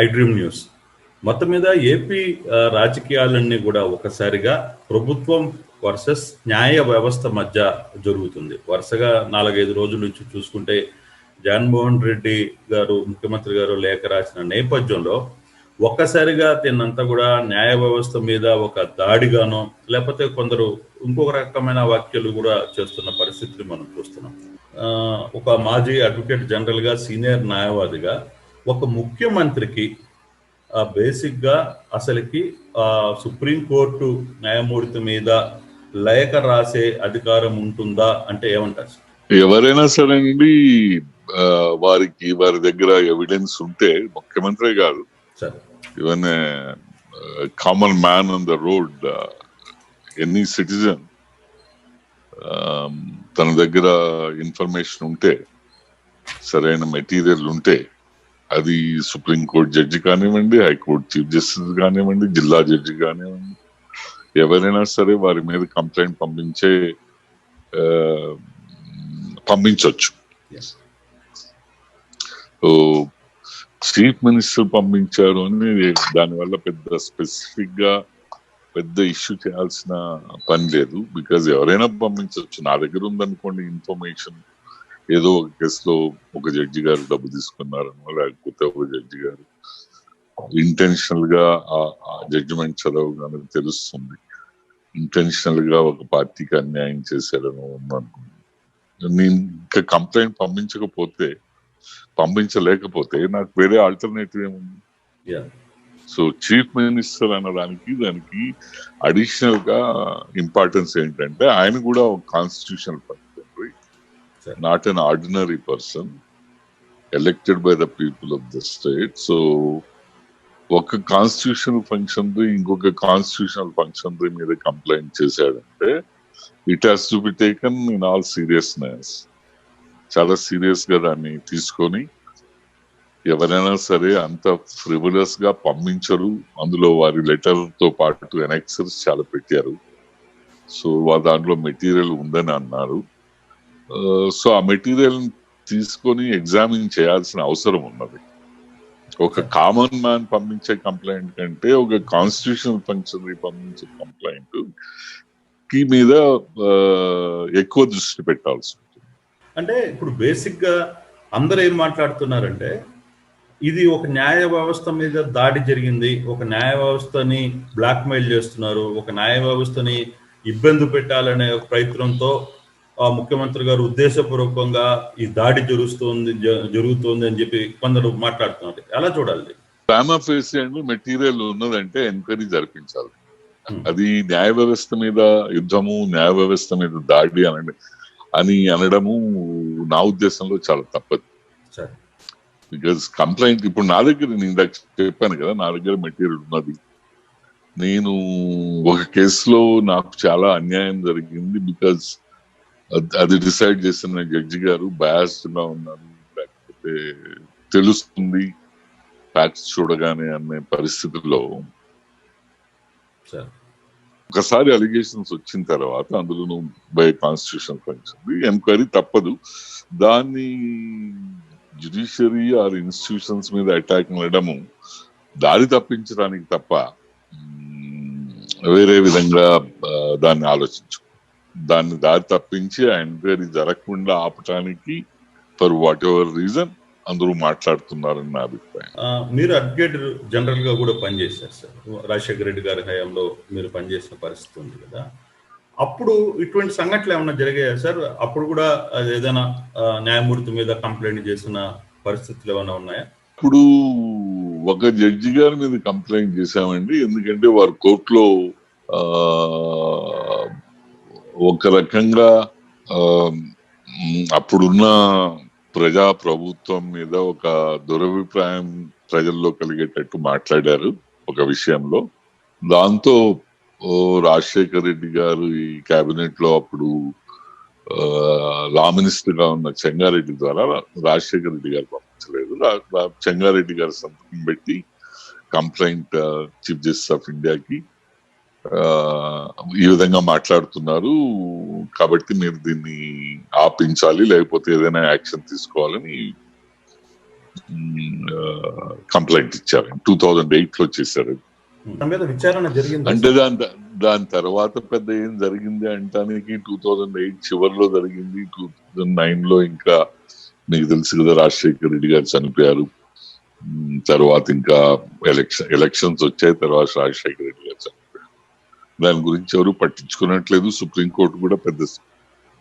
I dream news. మొత్తం మీద AP రాజకీయాలన్నీ కూడా ఒకసారిగా ప్రభుత్వం వర్సెస్ న్యాయ వ్యవస్థ మధ్య జరుగుతుంది. వరుసగా 4-5 రోజుల నుంచి చూసుకుంటే జగన్మోహన్ రెడ్డి గారు, ముఖ్యమంత్రి గారు లేఖ రాసిన నేపథ్యంలో ఒక్కసారిగా తిన్నంతా కూడా న్యాయ వ్యవస్థ మీద ఒక దాడిగానో, లేకపోతే కొందరు ఇంకొక రకమైన వ్యాఖ్యలు కూడా చేస్తున్న పరిస్థితిని మనం చూస్తున్నాం. ఒక మాజీ అడ్వకేట్ జనరల్గా, సీనియర్ న్యాయవాదిగా ఒక ముఖ్యమంత్రికి బేసిక్గా అసలుకి సుప్రీంకోర్టు న్యాయమూర్తి మీద లేఖ రాసే అధికారం ఉంటుందా అంటే ఏమంటారు? ఎవరైనా సరే అండి, వారి దగ్గర ఎవిడెన్స్ ఉంటే, ముఖ్యమంత్రి కాదు, even common man on the road, any citizen, తన దగ్గర ఇన్ఫర్మేషన్ ఉంటే, సరైన మెటీరియల్ ఉంటే, అది సుప్రీంకోర్టు జడ్జి కానివ్వండి, హైకోర్టు చీఫ్ జస్టిస్ కానివ్వండి, జిల్లా జడ్జి కానివ్వండి, ఎవరైనా సరే వారి మీద కంప్లైంట్ పంపించవచ్చు. చీఫ్ మినిస్టర్ పంపించారు అని దానివల్ల పెద్ద స్పెసిఫిక్ గా పెద్ద ఇష్యూ చేయాల్సిన పని లేదు. బికాజ్ ఎవరైనా పంపించవచ్చు. నా దగ్గర ఉందనుకోండి ఇన్ఫర్మేషన్, ఏదో ఒక కేసులో ఒక జడ్జి గారు డబ్బు తీసుకున్నారనో, లేకపోతే ఒక జడ్జి గారు ఇంటెన్షనల్ గా ఆ జడ్జిమెంట్ చదవగానే తెలుస్తుంది, ఇంటెన్షనల్ గా ఒక పార్టీకి అన్యాయం చేశారనో ఉందనుకోండి. నేను ఇంకా కంప్లైంట్ పంపించలేకపోతే నాకు వేరే ఆల్టర్నేటివ్ ఏముంది? సో చీఫ్ మినిస్టర్ అనడానికి దానికి అడిషనల్ గా ఇంపార్టెన్స్ ఏంటంటే, ఆయన కూడా ఒక constitutional functionary, not an ordinary person, elected by the people of the state. So ఒక కాన్స్టిట్యూషనల్ ఫంక్షనరీ ఇంకొక కాన్స్టిట్యూషనల్ ఫంక్షనరీ మీద కంప్లైంట్ చేశాడంటే, it has to be taken in all seriousness. చాలా సీరియస్ గా దాన్ని తీసుకొని, ఎవరైనా సరే అంత ఫ్రివలస్ గా పంపించరు. అందులో వారి లెటర్ తో పాటు ఎనెక్సర్స్ చాలా పెట్టారు. సో దాంట్లో మెటీరియల్ ఉందని అన్నారు. సో ఆ మెటీరియల్ తీసుకొని ఎగ్జామిన్ చేయాల్సిన అవసరం ఉన్నది. ఒక కామన్ మ్యాన్ పంపించే కంప్లైంట్ కంటే ఒక కాన్స్టిట్యూషనల్ ఫంక్షనరీ పంపించే కంప్లైంట్ కి మీద ఎక్కువ దృష్టి పెట్టాల్సి ఉంటుంది. అంటే ఇప్పుడు బేసిక్ గా అందరూ ఏం మాట్లాడుతున్నారంటే, ఇది ఒక న్యాయ వ్యవస్థ మీద దాడి జరిగింది, ఒక న్యాయ వ్యవస్థని బ్లాక్మెయిల్ చేస్తున్నారు, ఒక న్యాయ వ్యవస్థని ఇబ్బంది పెట్టాలనే ప్రయత్నంతో ముఖ్యమంత్రి గారు ఉద్దేశపూర్వకంగా ఈ దాడి జరుగుతోంది అని చెప్పి కొందరు మాట్లాడుతున్నారు. ఎలా చూడాలి? ప్లాన్ ఆఫ్ మెటీరియల్ ఉన్నదంటే ఎంక్వైరీ జరిపించాలి. అది న్యాయ వ్యవస్థ మీద యుద్ధము, న్యాయ వ్యవస్థ మీద దాడి అని అనడము నా ఉద్దేశంలో చాలా తప్పదు. బికాజ్ కంప్లైంట్ ఇప్పుడు నా దగ్గర, నేను చెప్పాను కదా, నా దగ్గర మెటీరియల్ ఉన్నది. నేను ఒక కేసులో నాకు చాలా అన్యాయం జరిగింది, బికాజ్ అది డిసైడ్ చేసిన జడ్జి గారు బయాస్డ్ గా ఉన్నారు, లేకపోతే తెలుస్తుంది ఫ్యాక్ట్స్ చూడగానే అనే పరిస్థితుల్లో ఒకసారి అలిగేషన్స్ వచ్చిన తర్వాత, అందులో బై కాన్స్టిట్యూషన్ ఫంక్షన్ ఎంక్వైరీ తప్పదు. దాన్ని జ్యుడిషియరీ ఆర్ ఇన్స్టిట్యూషన్స్ మీద అటాక్ చేయడము దారి తప్పించడానికి తప్ప వేరే విధంగా దాన్ని ఆలోచించు. దాన్ని దారి తప్పించి ఆ ఎంక్వైరీ జరగకుండా ఆపటానికి ఫర్ వాట్ ఎవర్ రీజన్ అందరూ మాట్లాడుతున్నారని నా అభిప్రాయం. మీరు అడ్వకేట్ జనరల్ గా కూడా పనిచేశారు సార్. రాజశేఖర రెడ్డి గారి హయాంలో మీరు పనిచేసిన పరిస్థితి ఉంది కదా. అప్పుడు ఇటువంటి సంఘటనలు ఏమైనా జరిగాయా సార్? అప్పుడు కూడా ఏదైనా న్యాయమూర్తి మీద కంప్లైంట్ చేసిన పరిస్థితులు ఏమైనా ఉన్నాయా? ఇప్పుడు ఒక జడ్జి గారి మీద కంప్లైంట్ చేశామండి. ఎందుకంటే వారు కోర్టులో ఒక రకంగా అప్పుడున్న ప్రజా ప్రభుత్వం మీద ఒక దురభిప్రాయం ప్రజల్లో కలిగేటట్టు మాట్లాడారు ఒక విషయంలో. దాంతో రాజశేఖర రెడ్డి గారు ఈ కేబినెట్ లో అప్పుడు లా మినిస్టర్ గా ఉన్న చెంగారెడ్డి ద్వారా, రాజశేఖర రెడ్డి గారు పంపించలేదు, చెంగారెడ్డి గారు సంతకం పెట్టి కంప్లైంట్ చీఫ్ జస్టిస్ ఆఫ్ ఇండియాకి ఈ విధంగా మాట్లాడుతున్నారు కాబట్టి మీరు దీన్ని ఆపించాలి, లేకపోతే ఏదైనా యాక్షన్ తీసుకోవాలని కంప్లైంట్ ఇచ్చారు. 2008 చేశారు. దాని మీద విచారణ జరిగింది అంటే దాని తర్వాత పెద్ద ఏం జరిగింది అంటానికి 2008 చివరిలో జరిగింది. 2009 ఇంకా మీకు తెలుసు కదా, రాజశేఖర్ రెడ్డి గారు చనిపోయారు. తర్వాత ఇంకా ఎలక్షన్స్ వచ్చాయి. తర్వాత రాజశేఖర్ రెడ్డి గారు చనిపోయారు. దాని గురించి ఎవరు పట్టించుకున్నట్లేదు. సుప్రీంకోర్టు కూడా పెద్ద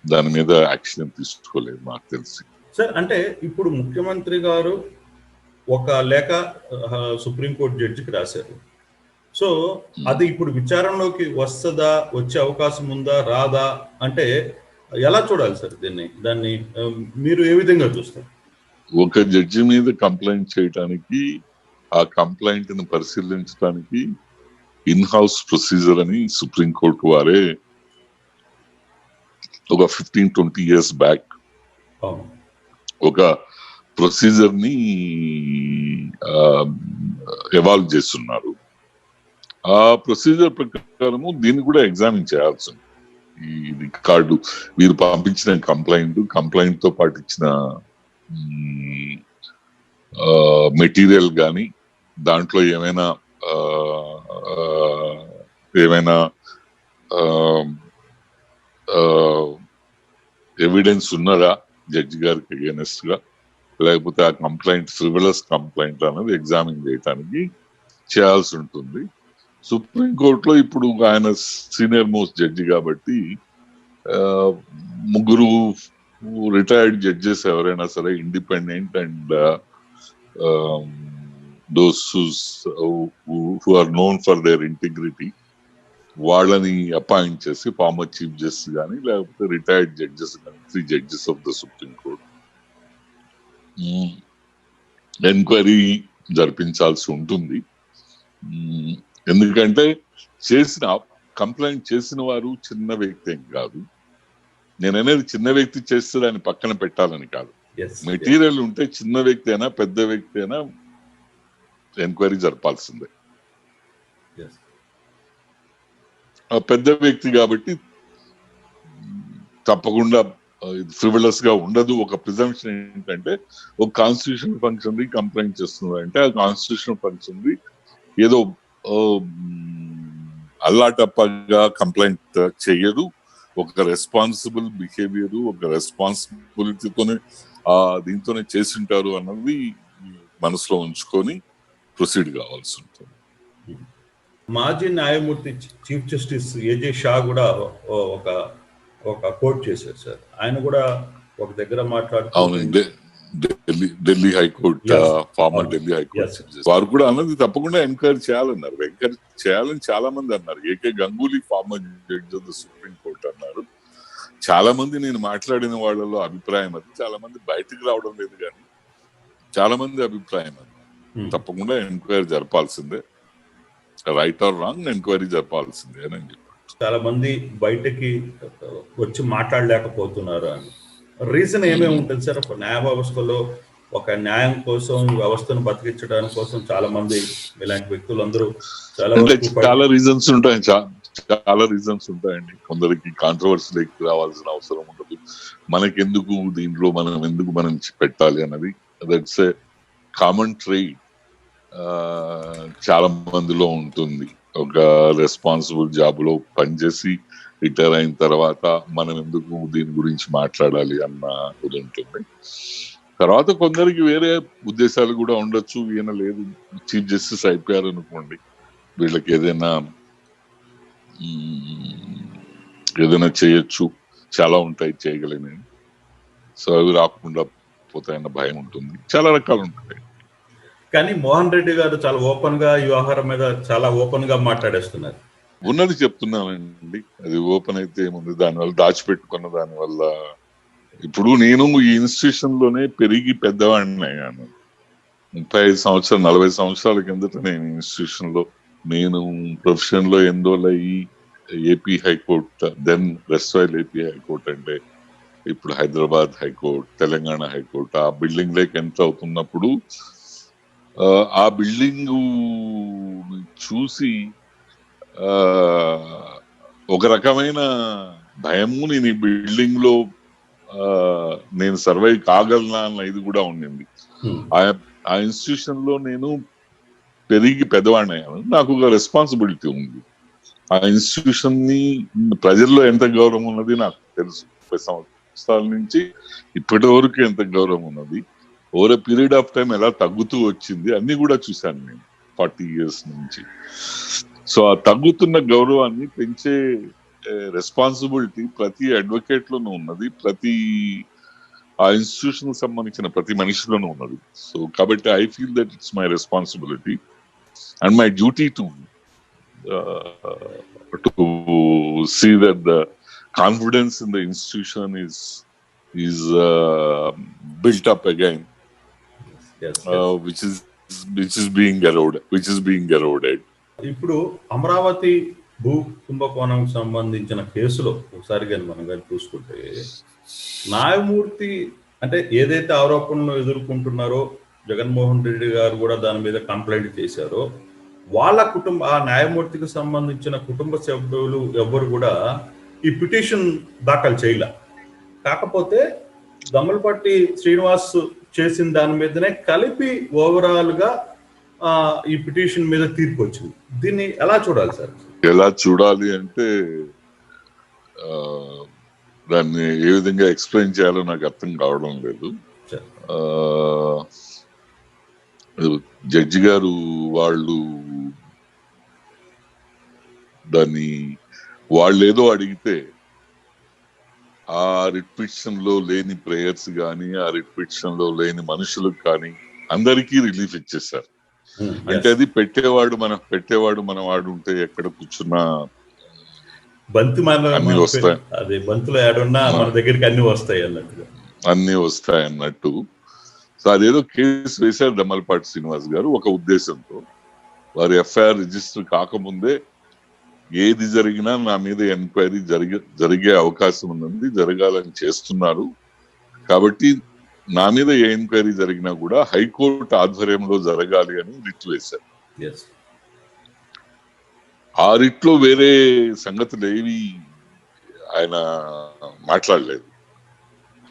దాని మీద యాక్షన్ తీసుకోలేదు నాకు తెలిసి. సార్, అంటే ఇప్పుడు ముఖ్యమంత్రి గారు ఒక లేఖ సుప్రీంకోర్టు జడ్జికి రాశారు. సో అది ఇప్పుడు విచారణలోకి వస్తుందా, వచ్చే అవకాశం ఉందా, రాదా అంటే ఎలా చూడాలి సార్ దాన్ని మీరు ఏ విధంగా చూస్తారు? ఒక జడ్జి మీద కంప్లైంట్ చేయడానికి, ఆ కంప్లైంట్ ని పరిశీలించడానికి ఇన్ హౌస్ ప్రొసీజర్ అని సుప్రీంకోర్టు వారే ఒక 15-20 years బ్యాక్ ఒక ప్రొసీజర్ ని ఎవాల్వ్ చేస్తున్నారు. ఆ ప్రొసీజర్ ప్రకారము దీన్ని కూడా ఎగ్జామిన్ చేయాల్సి ఉంది. ఈ రికార్డు, వీరు పంపించిన కంప్లైంట్ తో పాటు ఇచ్చిన మెటీరియల్ కానీ, దాంట్లో ఏమైనా ఎవిడెన్స్ ఉన్నదా జడ్జి గారికి అగేనెస్ట్ గా, లేకపోతే ఆ కంప్లైంట్ ఫ్రివలస్ కంప్లైంట్ అనేది ఎగ్జామిన్ చేయడానికి చేయాల్సి ఉంటుంది. సుప్రీంకోర్టులో ఇప్పుడు ఆయన సీనియర్ మోస్ట్ జడ్జి కాబట్టి ముగ్గురు రిటైర్డ్ జడ్జెస్ ఎవరైనా సరే independent and those who are known for their integrity వాళ్ళని అపాయింట్ చేసి ఫార్మర్ చీఫ్ జస్టిస్ కానీ, లేకపోతే రిటైర్డ్ జడ్జెస్ కానీ, 3 judges of the supreme court enquiry జరిపించాల్సి ఉంటుంది. ఎందుకంటే కంప్లైంట్ చేసిన వారు చిన్న వ్యక్తి ఏం కాదు. నేను అనేది చిన్న వ్యక్తి చేస్తే దాన్ని పక్కన పెట్టాలని కాదు. మెటీరియల్ ఉంటే చిన్న వ్యక్తి అయినా పెద్ద వ్యక్తి అయినా ఎంక్వైరీ జరపాల్సిందే. పెద్ద వ్యక్తి కాబట్టి తప్పకుండా ఫ్రివలస్ గా ఉండదు. ఒక ప్రిజంప్షన్ ఏంటంటే, ఒక కాన్స్టిట్యూషన్ ఫంక్షన్ కంప్లైంట్ చేస్తున్నారు అంటే ఆ కాన్స్టిట్యూషన్ ఫంక్షన్ ఏదో అల్లాటప్పగా కంప్లైంట్ చేయదు. ఒక రెస్పాన్సిబుల్ బిహేవియర్, ఒక రెస్పాన్సిబిలిటీతోనే దీంతోనే చేసింటారు అన్నది మనసులో ఉంచుకొని ప్రొసీడ్ కావాల్సి ఉంటుంది. మాజీ న్యాయమూర్తి చీఫ్ జస్టిస్ ఏజే షా కూడా ఒక కోట్ చేశారు సార్. ఆయన కూడా ఒక దగ్గర మాట్లాడుతూ Delhi high court, former Delhi high court వారు కూడా అన్నది తప్పకుండా ఎంక్వైరీ చేయాలన్నారు. ఎంక్వైరీ చేయాలని చాలా మంది అన్నారు. AK Ganguly former judge of the supreme court అన్నారు. చాలా మంది నేను మాట్లాడిన వాళ్ళలో అభిప్రాయం అది. చాలా మంది బయటకు రావడం లేదు, కానీ చాలా మంది అభిప్రాయం అది. తప్పకుండా ఎంక్వైరీ జరపాల్సిందే, రైట్ ఆర్ రాంగ్ ఎంక్వైరీ జరపాల్సిందే అని చెప్పారు. చాలా మంది బయటకి వచ్చి మాట్లాడలేకపోతున్నారు అని రీజన్ ఏమేమి ఉంటుంది సార్? ఒక న్యాయ వ్యవస్థలో ఒక న్యాయం కోసం, వ్యవస్థను బతికించడానికి కోసం చాలా మంది ఇలాంటి వ్యక్తులందరూ చాలా రీజన్స్ ఉంటాయి. చాలా రీజన్స్ ఉంటాయండి. కొందరికి కాంట్రవర్సీలోకి రావాల్సిన అవసరం ఉండదు. మనకెందుకు దీంట్లో మనం పెట్టాలి అన్నది దట్స్ ఏ కామన్ ట్రేడ్ చాలా మందిలో ఉంటుంది. ఒక రెస్పాన్సిబుల్ జాబ్ లో పనిచేసి రిటైర్ అయిన తర్వాత మనం ఎందుకు దీని గురించి మాట్లాడాలి అన్న ఇది ఉంటుంది. తర్వాత కొందరికి వేరే ఉద్దేశాలు కూడా ఉండొచ్చు. ఈయన లేదు, చీఫ్ జస్టిస్ అయిపోయారు అనుకోండి, వీళ్ళకి ఏదైనా చేయొచ్చు, చాలా ఉంటాయి చేయగలిగినవి. సో అవి రాకుండా పోతాయన్న భయం ఉంటుంది. చాలా రకాలు ఉంటాయి. కానీ మోహన్ రెడ్డి గారు చాలా ఓపెన్ గా ఈ వ్యవహారం మీద చాలా ఓపెన్ గా మాట్లాడేస్తున్నారు. ఉన్నది చెప్తున్నానండి. అది ఓపెన్ అయితే ఏముంది, దానివల్ల దాచిపెట్టుకున్న దానివల్ల. ఇప్పుడు నేను ఈ ఇన్స్టిట్యూషన్ లోనే పెరిగి పెద్దవాడిని అయ్యాను. 35 సంవత్సరాలు 40 సంవత్సరాల కిందట నేను ఇన్స్టిట్యూషన్ లో, నేను ప్రొఫెషన్ లో ఎన్రోల్ అయ్యి ఏపీ హైకోర్టు, దెన్ రెస్ట్రైల్ ఏపీ హైకోర్టు అంటే ఇప్పుడు హైదరాబాద్ హైకోర్టు, తెలంగాణ హైకోర్టు, ఆ బిల్డింగ్ లేక ఎంటర్ అవుతున్నప్పుడు ఆ బిల్డింగ్ చూసి ఒక రకమైన భయము, నేను ఈ బిల్డింగ్ లో నేను సర్వైవ్ కాగలనా అన్న ఇది కూడా ఉండింది. ఆ ఇన్స్టిట్యూషన్ లో నేను పెరిగి పెద్దవాడిని అయ్యాను. నాకు ఒక రెస్పాన్సిబిలిటీ ఉంది. ఆ ఇన్స్టిట్యూషన్ ని ప్రజల్లో ఎంత గౌరవం ఉన్నది నాకు తెలుసు. 30 సంవత్సరాల నుంచి ఇప్పటి వరకు ఎంత గౌరవం ఉన్నది, over a period of time ఎలా తగ్గుతూ వచ్చింది అన్ని కూడా చూశాను నేను 40 years నుంచి. సో ఆ తగ్గుతున్న గౌరవాన్ని పెంచే రెస్పాన్సిబిలిటీ ప్రతి అడ్వకేట్ లోనూ ఉన్నది, ప్రతి ఆ ఇన్స్టిట్యూషన్ సంబంధించిన ప్రతి మనిషిలోనూ ఉన్నది. సో కాబట్టి I feel that it's my responsibility and my duty to see that the confidence in the institution is built up again. Yes. Which is being eroded. ఇప్పుడు అమరావతి భూ కుంభకోణం సంబంధించిన కేసులో ఒకసారి కానీ మనం కానీ చూసుకుంటే న్యాయమూర్తి అంటే ఏదైతే ఆరోపణలు ఎదుర్కొంటున్నారో జగన్మోహన్ రెడ్డి గారు కూడా దాని మీద కంప్లైంట్ చేశారో, వాళ్ళ ఆ న్యాయమూర్తికి సంబంధించిన కుటుంబ సభ్యులు ఎవ్వరు కూడా ఈ పిటిషన్ దాఖలు చేయలే. కాకపోతే దమ్మలపాటి శ్రీనివాస్ చేసిన దాని మీదనే కలిపి ఓవరాల్ గా ఈ పిటిషన్ మీద తీర్పు వచ్చింది. దీన్ని ఎలా చూడాలి సార్? ఎలా చూడాలి అంటే దాన్ని ఏ విధంగా ఎక్స్ప్లెయిన్ చేయాలో నాకు అర్థం కావడం లేదు. జడ్జి గారు వాళ్ళు దాన్ని వాళ్ళేదో అడిగితే ఆ రిట్ పిటిషన్ లో లేని ప్రేయర్స్ కానీ, ఆ రిట్ పిటిషన్ లో లేని మనుషులకు కానీ అందరికీ రిలీఫ్ ఇచ్చేసారు. అంటే అది పెట్టేవాడు మన వాడు ఉంటే ఎక్కడ కూర్చున్నా అన్ని వస్తాయి, మన దగ్గరికి అన్ని వస్తాయి అన్నట్టు. సో అదేదో కేసు వేశారు దమ్మలపాటి శ్రీనివాస్ గారు ఒక ఉద్దేశంతో. వారి ఎఫ్ఐఆర్ రిజిస్టర్ కాకముందే ఏది జరిగినా నా మీద ఎంక్వైరీ జరిగే అవకాశం ఉన్నది, జరగాలని చేస్తున్నారు. కాబట్టి నా మీద ఏ ఎంక్వైరీ జరిగినా కూడా హైకోర్టు ఆధ్వర్యంలో జరగాలి అని రిట్ వేశారు. ఆ రిట్ లో వేరే సంగతులు ఏవి ఆయన మాట్లాడలేదు.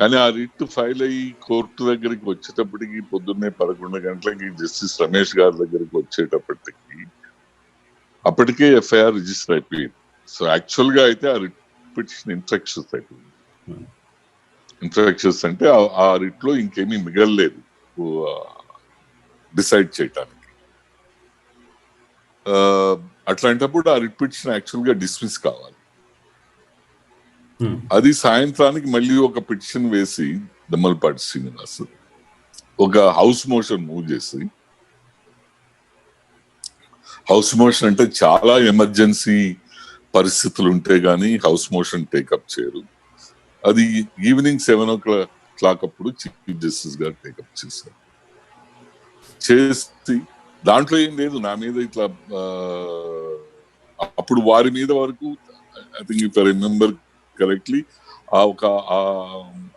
కానీ ఆ రిట్ ఫైల్ అయ్యి కోర్టు దగ్గరికి వచ్చేటప్పటికి పొద్దున్నే 11 గంటలకి జస్టిస్ రమేష్ గారి దగ్గరికి వచ్చేటప్పటికి అప్పటికే ఎఫ్ఐఆర్ రిజిస్టర్ అయిపోయింది. సో యాక్చువల్ గా అయితే ఆ రిట్ పిటిషన్ ఇన్ఫెక్షన్స్ అయిపోయింది. ఇన్ఫెక్షన్స్ అంటే ఆ రిట్ లో ఇంకేమీ మిగలలేదు డిసైడ్ చేయటానికి. అట్లాంటప్పుడు ఆ రిట్ పిటిషన్ యాక్చువల్ గా డిస్మిస్ కావాలి. అది సాయంత్రానికి మళ్ళీ ఒక పిటిషన్ వేసి దమ్మలపాటి శ్రీనివాస్ ఒక హౌస్ మోషన్ మూవ్ చేసి, హౌస్ మోషన్ అంటే చాలా ఎమర్జెన్సీ పరిస్థితులు ఉంటే గానీ హౌస్ మోషన్ టేకప్ చేయరు. అది ఈవినింగ్ 7 o'clock అప్పుడు చీఫ్ జస్టిస్ గారు టేకప్ చేశారు. చేసి దాంట్లో ఏం లేదు నా మీద ఇట్లా అప్పుడు వారి మీద వరకు I think if I remember correctly ఆ ఒక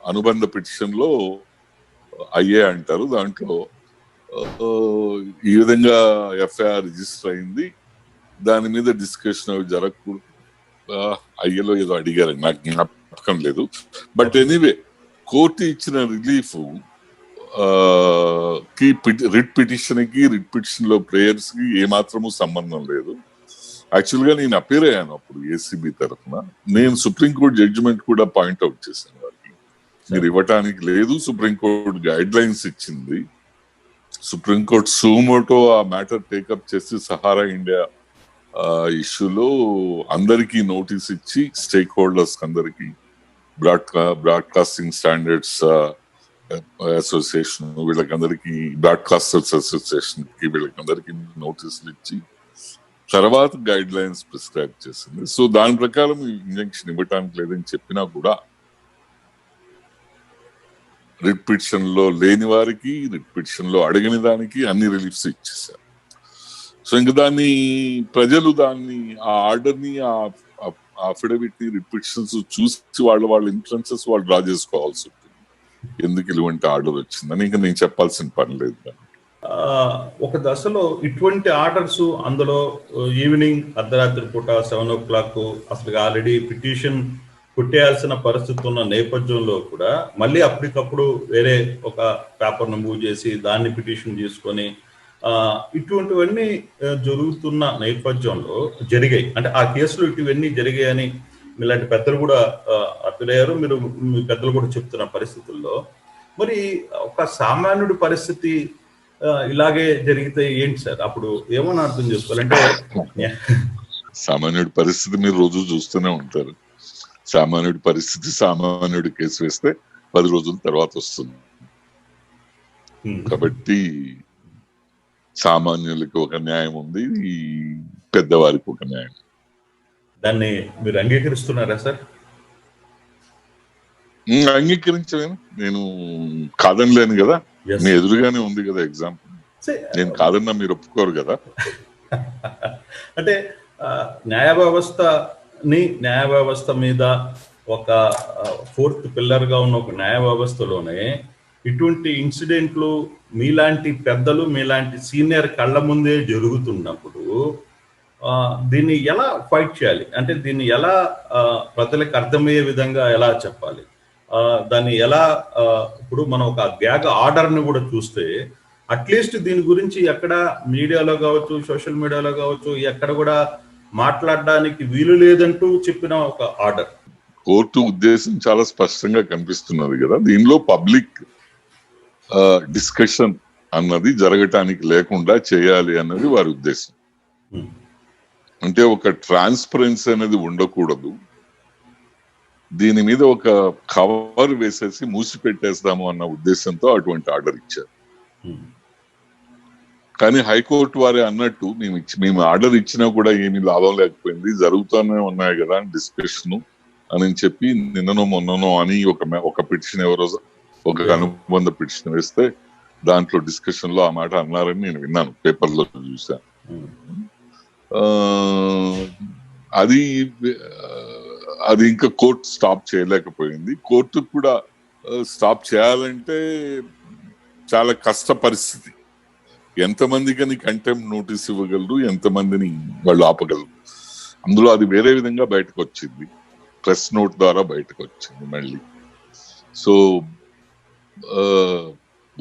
అనుబంధ పిటిషన్ లో అయ్యే అంటారు. దాంట్లో ఈ విధంగా ఎఫ్ఐఆర్ రిజిస్టర్ అయింది, దాని మీద డిస్కషన్ అవి జరగకూడదు అయ్యలో ఏదో అడిగారు, నాకు జ్ఞాపకం లేదు. బట్ ఎనీవే కోర్టు ఇచ్చిన రిలీఫ్ కి రిట్ పిటిషన్ కి రిట్ పిటిషన్ లో ప్రేయర్స్ కి ఏమాత్రము సంబంధం లేదు. యాక్చువల్ గా నేను అపీర్ అయ్యాను అప్పుడు ఏసీబీ తరఫున. నేను సుప్రీంకోర్టు జడ్జిమెంట్ కూడా పాయింట్అవుట్ చేశాను వారికి, మీరు ఇవ్వటానికి లేదు. సుప్రీంకోర్టు గైడ్ లైన్స్ ఇచ్చింది. సుప్రీంకోర్టు సుమోటో ఆ మ్యాటర్ టేకప్ చేసి సహారా ఇండియా ఇష్యూలో అందరికీ నోటీస్ ఇచ్చి స్టేక్ హోల్డర్స్ అందరికి బ్రాడ్కాస్టింగ్ స్టాండర్డ్స్ అసోసియేషన్ వీళ్ళకందరికి, బ్రాడ్కాస్టర్స్ అసోసియేషన్ కి వీళ్ళకందరికి నోటీసులు ఇచ్చి తర్వాత గైడ్ లైన్స్ ప్రిస్క్రైబ్ చేసింది. సో దాని ప్రకారం ఇంజక్షన్ ఇవ్వటానికి లేదని చెప్పినా కూడా రిట్ పిటిషన్ లో లేని వారికి, రిట్ పిటిషన్ లో అడిగిన దానికి అన్ని రిలీఫ్స్ ఇచ్చేసారు. సో ఇంకా దాన్ని ప్రజలు దాన్ని ఆ ఆర్డర్ ని, ఆ అఫిడవిట్ ని, రిట్ పిటిషన్స్ చూసి వాళ్ళ ఇన్ఫ్లుయెన్సెస్ వాళ్ళు డ్రా చేసుకోవాల్సి ఉంటుంది. ఎందుకు ఇలాంటి ఆర్డర్ వచ్చిందని ఇంకా నేను చెప్పాల్సిన పని లేదు. ఒక దశలో ఇటువంటి ఆర్డర్స్ అందులో ఈవినింగ్ అర్ధరాత్రి పూట 7 o'clock అసలు ఆల్రెడీ పిటిషన్ కొట్టేయాల్సిన పరిస్థితి ఉన్న నేపథ్యంలో కూడా మళ్ళీ అప్పటికప్పుడు వేరే ఒక పేపర్ను మూవ్ చేసి దాన్ని పిటిషన్ తీసుకొని ఇటువంటివన్నీ జరుగుతున్న నేపథ్యంలో జరిగాయి. అంటే ఆ కేసులు ఇటువన్నీ జరిగాయని ఇలాంటి పెద్దలు కూడా అప్పీలయ్యారు. మీరు మీ పెద్దలు కూడా చెప్తున్న పరిస్థితుల్లో మరి ఒక సామాన్యుడి పరిస్థితి ఇలాగే జరిగితే ఏంటి సార్? అప్పుడు ఏమని అర్థం చేసుకోవాలంటే సామాన్యుడి పరిస్థితి మీరు రోజు చూస్తూనే ఉంటారు. సామాన్యుడి పరిస్థితి సామాన్యుడి కేసు వేస్తే 10 రోజుల తర్వాత వస్తుంది. కాబట్టి సామాన్యులకి ఒక న్యాయం ఉంది, ఈ పెద్దవారికి ఒక న్యాయం. దాన్ని మీరు అంగీకరిస్తున్నారా సార్? అంగీకరించలేను, నేను కాదనలేను కదా. మీ ఎదురుగానే ఉంది కదా ఎగ్జాంపుల్. నేను కాదన్నా మీరు ఒప్పుకోరు కదా. అంటే న్యాయ వ్యవస్థ మీద ఒక 4th పిల్లర్ గా ఉన్న ఒక న్యాయ వ్యవస్థలోనే ఇటువంటి ఇన్సిడెంట్లు మీలాంటి పెద్దలు, మీలాంటి సీనియర్ కళ్ళ ముందే జరుగుతున్నప్పుడు దీన్ని ఎలా ఫైట్ చేయాలి? అంటే దీన్ని ఎలా ప్రజలకు అర్థమయ్యే విధంగా ఎలా చెప్పాలి? దాన్ని ఎలా ఇప్పుడు మనం ఒక గ్యాగ్ ఆర్డర్ని కూడా చూస్తే అట్లీస్ట్ దీని గురించి ఎక్కడ మీడియాలో కావచ్చు, సోషల్ మీడియాలో కావచ్చు, ఎక్కడ కూడా మాట్లాడడానికి వీలు లేదంటూ చెప్పిన ఒక ఆర్డర్. కోర్టు ఉద్దేశం చాలా స్పష్టంగా కనిపిస్తున్నది కదా. దీనిలో పబ్లిక్ డిస్కషన్ అన్నది జరగటానికి లేకుండా చేయాలి అన్నది వారి ఉద్దేశం. అంటే ఒక ట్రాన్స్పరెన్సీ అనేది ఉండకూడదు, దీని మీద ఒక కవర్ వేసేసి మూసి పెట్టేస్తాము అన్న ఉద్దేశంతో అటువంటి ఆర్డర్ ఇచ్చారు. కానీ హైకోర్టు వారే అన్నట్టు మేము ఆర్డర్ ఇచ్చినా కూడా ఏమీ లాభం లేకపోయింది, జరుగుతూనే ఉన్నాయి కదా డిస్కషన్ అని చెప్పి నిన్ననో మొన్ననో అని ఒక పిటిషన్ ఎవరో ఒక అనుబంధ పిటిషన్ వేస్తే దాంట్లో డిస్కషన్ లో ఆ మాట అన్నారని నేను విన్నాను, పేపర్లో చూశాను. అది ఇంకా కోర్టు స్టాప్ చేయలేకపోయింది. కోర్టు కూడా స్టాప్ చేయాలంటే చాలా కష్ట పరిస్థితి. ఎంతమందికి కంటెంప్ట్ నోటీస్ ఇవ్వగలరు, ఎంతమందిని వాళ్ళు ఆపగలరు. అందులో అది వేరే విధంగా బయటకు వచ్చింది, ప్రెస్ నోట్ ద్వారా బయటకు వచ్చింది మళ్ళీ. సో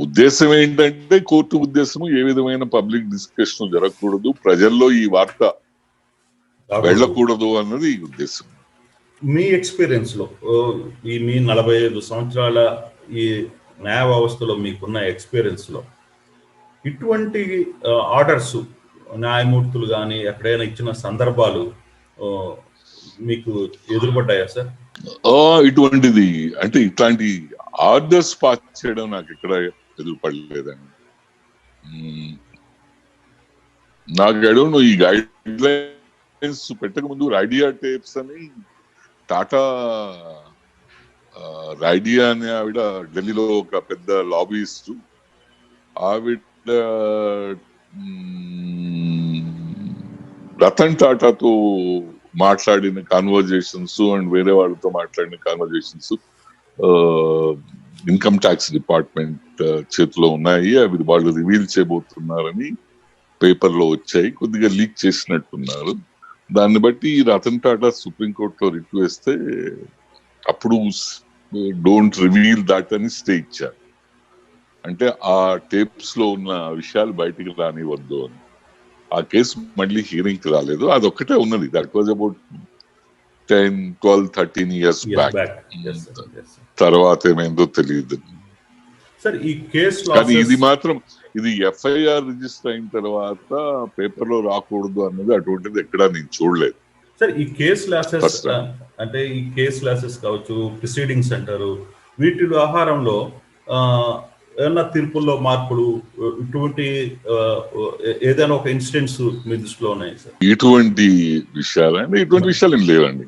ఉద్దేశం ఏంటంటే కోర్టు ఉద్దేశము ఏ విధమైన పబ్లిక్ డిస్కషన్ జరగకూడదు, ప్రజల్లో ఈ వార్త వెళ్ళకూడదు అన్నది ఉద్దేశం. మీ ఎక్స్పీరియన్స్ లో మీ 45 సంవత్సరాల ఈ న్యాయ వ్యవస్థలో మీకున్న ఎక్స్పీరియన్స్ లో ఇటువంటి ఆర్డర్స్ న్యాయమూర్తులు కానీ ఎక్కడైనా ఇచ్చిన సందర్భాలు మీకు ఎదురుపడ్డాయా సార్? ఇటువంటిది అంటే ఇట్లాంటి ఆర్డర్స్ పాస్ చేయడం నాకు ఎక్కడ ఎదురుపడలేదండి. నాకు అడవును ఈ గైడ్ లైన్స్ పెట్టక ముందు రైడియా టేప్స్ అని టాటా రైడియా అనే ఆవిడ ఢిల్లీలో ఒక పెద్ద లాబీయిస్ట్, ఆవిడ రతన్ టాటాతో మాట్లాడిన కాన్వర్జేషన్స్ అండ్ వేరే వాళ్ళతో మాట్లాడిన కాన్వర్జేషన్స్ ఇన్కమ్ ట్యాక్స్ డిపార్ట్మెంట్ చేతిలో ఉన్నాయి. అవి వాళ్ళు రివీల్ చేయబోతున్నారని పేపర్లో వచ్చాయి, కొద్దిగా లీక్ చేసినట్టున్నారు. దాన్ని బట్టి రతన్ టాటా సుప్రీంకోర్టులో రిట్ వేస్తే అప్పుడు డోంట్ రివీల్ దాట్ అని స్టే ఇచ్చారు. అంటే ఆ టేప్స్ లో ఉన్న విషయాలు బయటికి రానివద్దు అని. ఆ కేసు మళ్ళీ హియరింగ్ కి రాలేదు, అదొక్కటే ఉన్నది. That was about 10, 12, 13 years back. తర్వాత ఏమైందో తెలియదు. కానీ ఇది మాత్రం ఇది ఎఫ్ఐఆర్ రిజిస్టర్ అయిన తర్వాత పేపర్ లో రాకూడదు అన్నది అటువంటిది ఎక్కడా నేను చూడలేదు. సార్ ఈ కేసు లాసెస్ అంటే ఈ కేసు లాసెస్ కావచ్చు, ప్రొసీడింగ్స్ అంటారు, వీటి వ్యవహారంలో ఏమన్నా తీర్పుల్లో మార్పులు ఇటువంటి ఏదైనా ఒక ఇన్సిడెంట్స్ మీ దృష్టిలో ఉన్నాయి సార్? ఇటువంటి విషయాలు ఏం లేవండి.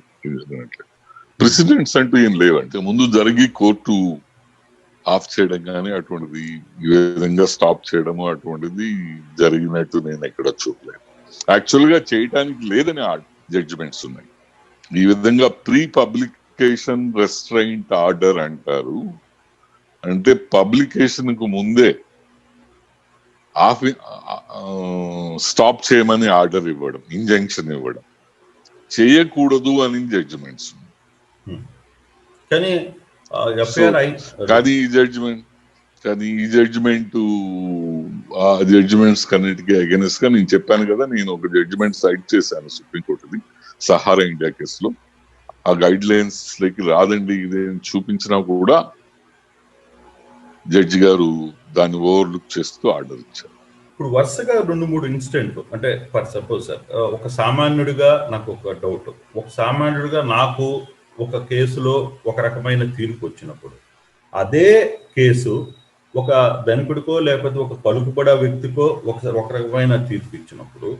ప్రెసిడెంట్స్ అంటూ ఏం లేవంటే ముందు జరిగి కోర్టు ఆఫ్ చేయడం కానీ అటువంటిది ఈ విధంగా స్టాప్ చేయడము అటువంటిది జరిగినట్టు నేను ఎక్కడ చూడలేదు. యాక్చువల్ గా చేయటానికి లేదని జడ్జిమెంట్స్ ఉన్నాయి. ఈ విధంగా ప్రీ పబ్లికేషన్ రెస్ట్రైంట్ ఆర్డర్ అంటారు. అంటే పబ్లికేషన్ కు ముందే స్టాప్ చేయమని ఆర్డర్ ఇవ్వడం, ఇంజంక్షన్ ఇవ్వడం, చేయకూడదు అని జడ్జిమెంట్స్. కానీ సో ఎఫ్ఐఆర్ కానీ ఈ జడ్జిమెంట్ ఆ జడ్జిమెంట్స్ కన్నిటికీ అగెన్స్ట్ గా నేను చెప్పాను కదా, నేను ఒక జడ్జిమెంట్ సైట్ చేశాను సుప్రీంకోర్టుది సహారా ఇండియా కేసులో. ఆ గైడ్ లైన్స్ లకి రాదండి ఇదే చూపించినా కూడా జడ్జి గారు దాన్ని ఓవర్లుక్ చేస్తూ ఆర్డర్ ఇచ్చారు. ఇప్పుడు వరుసగా 2-3 ఇన్సిడెంట్లు, అంటే ఫర్ సపోజ్ సార్, ఒక సామాన్యుడిగా నాకు ఒక డౌట్, ఒక సామాన్యుడిగా నాకు ఒక కేసులో ఒక రకమైన తీర్పు వచ్చినప్పుడు, అదే కేసు ఒక ధనికుడికో లేకపోతే ఒక పలుకుబడ వ్యక్తికో ఒక రకమైన తీర్పు ఇచ్చినప్పుడు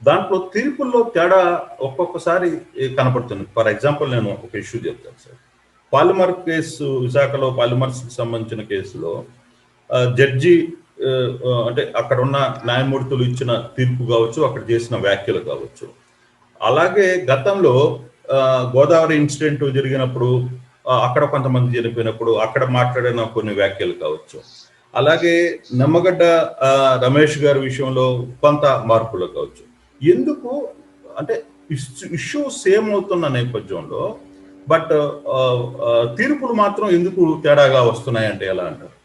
దాంట్లో తీర్పుల్లో తేడా ఒక్కొక్కసారి కనపడుతుంది. ఫర్ ఎగ్జాంపుల్ నేను ఒక ఇష్యూ చెప్తాను సార్. పాలిమర్ కేసు, విశాఖలో పాలిమర్స్కి సంబంధించిన కేసులో జడ్జి అంటే అక్కడ ఉన్న న్యాయమూర్తులు ఇచ్చిన తీర్పు కావచ్చు, అక్కడ చేసిన వ్యాఖ్యలు కావచ్చు. అలాగే గతంలో గోదావరి ఇన్సిడెంట్ జరిగినప్పుడు అక్కడ కొంతమంది చనిపోయినప్పుడు అక్కడ మాట్లాడిన కొన్ని వ్యాఖ్యలు కావచ్చు. అలాగే నిమ్మగడ్డ రమేష్ గారి విషయంలో కొంత మార్పులు కావచ్చు. ఎందుకు అంటే ఇష్యూ సేమ్ అవుతున్న నేపథ్యంలో బట్ తీర్పులు మాత్రం ఎందుకు తేడాగా వస్తున్నాయంటే ఎలా అంటారు?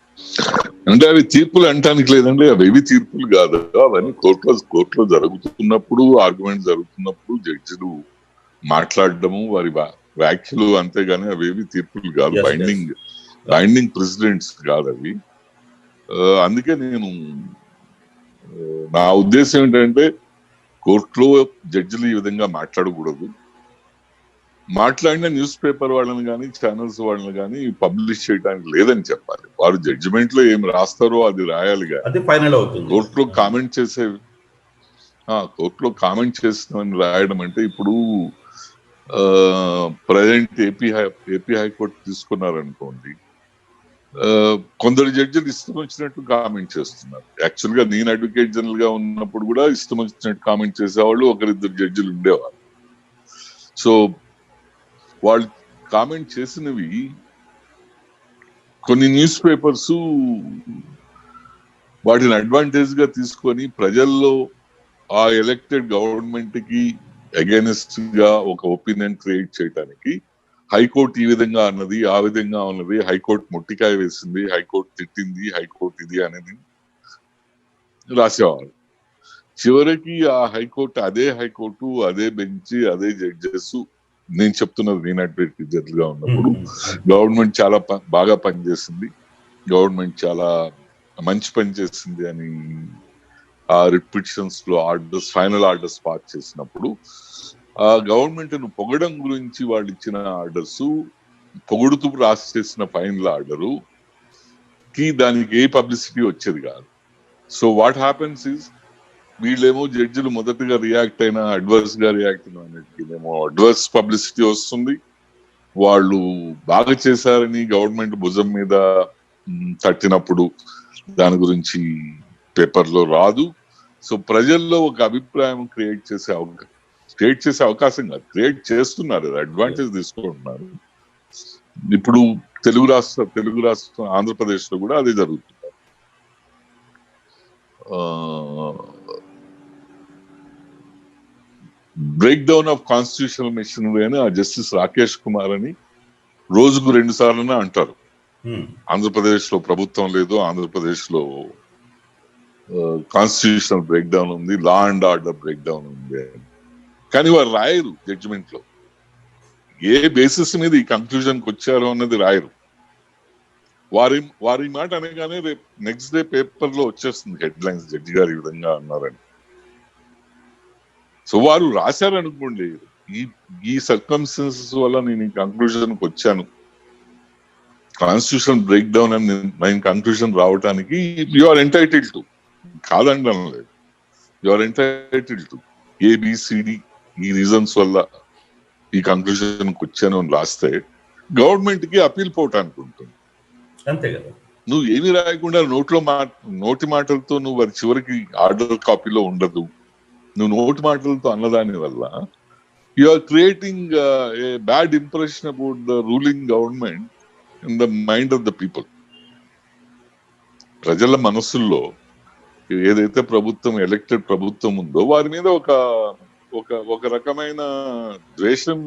అంటే అవి తీర్పులు అంటానికి లేదండి, అవి తీర్పులు కాదు. అవన్నీ కోర్టులో జరుగుతున్నప్పుడు, ఆర్గ్యుమెంట్ జరుగుతున్నప్పుడు జడ్జిలు మాట్లాడటము, వారి వ్యాఖ్యలు, అంతేగాని అవేవి తీర్పులు కాదు. బైండింగ్ ప్రెసిడెంట్స్ కాదు అవి. అందుకే నా ఉద్దేశం ఏంటంటే కోర్టులో జడ్జిలు ఈ విధంగా మాట్లాడకూడదు. మాట్లాడిన న్యూస్ పేపర్ వాళ్ళని కానీ ఛానల్స్ వాళ్ళని కానీ పబ్లిష్ చేయడానికి లేదని చెప్పాలి. వారు జడ్జిమెంట్ లో ఏం రాస్తారో అది రాయాలి కానీ కోర్టులో కామెంట్ చేసిన రాయడం అంటే, ఇప్పుడు ప్రజెంట్ ఏపీ హైకోర్టు తీసుకున్నారనుకోండి, కొందరు జడ్జిలు ఇష్టం వచ్చినట్టు కామెంట్ చేస్తున్నారు. యాక్చువల్ గా నేను అడ్వకేట్ జనరల్ గా ఉన్నప్పుడు కూడా ఇష్టం వచ్చినట్టు కామెంట్ చేసేవాళ్ళు ఒకరిద్దరు జడ్జిలు ఉండేవాళ్ళు. సో వాళ్ళు కామెంట్ చేసినవి కొన్ని న్యూస్ పేపర్స్ వాటిని అడ్వాంటేజ్ గా తీసుకొని ప్రజల్లో ఆ ఎలక్టెడ్ గవర్నమెంట్ కి అగైనెస్ట్ గా ఒక ఒపీనియన్ క్రియేట్ చేయడానికి హైకోర్టు ఈ విధంగా అన్నది, ఆ విధంగా ఉన్నది, హైకోర్టు మొట్టికాయ వేసింది, హైకోర్టు తిట్టింది, హైకోర్టు ఇది అనేది రాసేవాళ్ళు. చివరికి ఆ హైకోర్టు అదే బెంచ్, అదే జడ్జెస్, నేను చెప్తున్నది నేను అడ్వకేట్ జనరల్ గా ఉన్నప్పుడు, గవర్నమెంట్ చాలా బాగా పనిచేసింది, గవర్నమెంట్ చాలా మంచి పని చేసింది అని ఆ రిపిటిషన్స్ లో ఫైనల్ ఆర్డర్స్ పాస్ చేసినప్పుడు ఆ గవర్నమెంట్ ను పొగడం గురించి వాళ్ళు ఇచ్చిన ఆర్డర్స్, పొగుడుతూ రాసి చేసిన ఫైనల్ ఆర్డరు కి దానికి ఏ పబ్లిసిటీ వచ్చేది కాదు. సో వాట్ హ్యాపెన్స్ ఇస్, వీళ్ళేమో జడ్జిలు మొదటగా రియాక్ట్ అయినా అడ్వర్స్ గా రియాక్ట్ అయినా అడ్వర్స్ పబ్లిసిటీ వస్తుంది. వాళ్ళు బాగా చేశారని గవర్నమెంట్ భుజం మీద తట్టినప్పుడు దాని గురించి పేపర్లో రాదు. సో ప్రజల్లో ఒక అభిప్రాయం క్రియేట్ చేసే అవకాశం కాదు, క్రియేట్ చేస్తున్నారు, అడ్వాంటేజ్ తీసుకుంటున్నారు. ఇప్పుడు తెలుగు రాష్ట్రం ఆంధ్రప్రదేశ్ లో కూడా అదే జరుగుతుంది. Break down of constitutional machinery అని ఆ జస్టిస్ రాకేష్ కుమార్ అని రోజుకు 2 సార్లు అంటారు. ఆంధ్రప్రదేశ్ లో ప్రభుత్వం లేదు, ఆంధ్రప్రదేశ్ లో కాన్స్టిట్యూషనల్ బ్రేక్ డౌన్ ఉంది, law and order break down ఉంది. కానీ వారు రాయరు జడ్జిమెంట్ లో ఏ బేసిస్ మీద ఈ కన్క్లూజన్ కి వచ్చారు అన్నది రాయరు. వారి మాట అనగానే రేపు నెక్స్ట్ డే పేపర్ లో వచ్చేస్తుంది హెడ్ లైన్స్, జడ్జి గారు ఈ విధంగా అన్నారని. సో వారు రాశారనుకోండి, ఈ సర్కమ్స్టెన్సెస్ వల్ల నేను ఈ కన్క్లూజన్ కి వచ్చాను, కాన్స్టిట్యూషన్ బ్రేక్ డౌన్ అని నేను కన్క్లూజన్ రావడానికి యు ఆర్ ఎంటైటిల్డ్ టు, కాదండం లేదు, you are entitled to ABCD ఈ రీజన్స్ వల్ల ఈ కన్క్లూజన్ కి వచ్చాను అని రాస్తే గవర్నమెంట్ కి అపీల్ పోవటానికి ఉంటుంది. అంతే కదా. నువ్వు ఏమి రాయకుండా నోటి మాటలతో నువ్వు అది చివరికి ఆర్డర్ కాపీలో ఉండదు, నువ్వు నోటి మాటలతో అన్నదాని వల్ల you are creating a bad impression about the ruling government in the mind of the people. ప్రజల మనస్సుల్లో ఏదైతే ప్రభుత్వం, ఎలక్టెడ్ ప్రభుత్వం ఉందో వారి మీద ఒక రకమైన ద్వేషం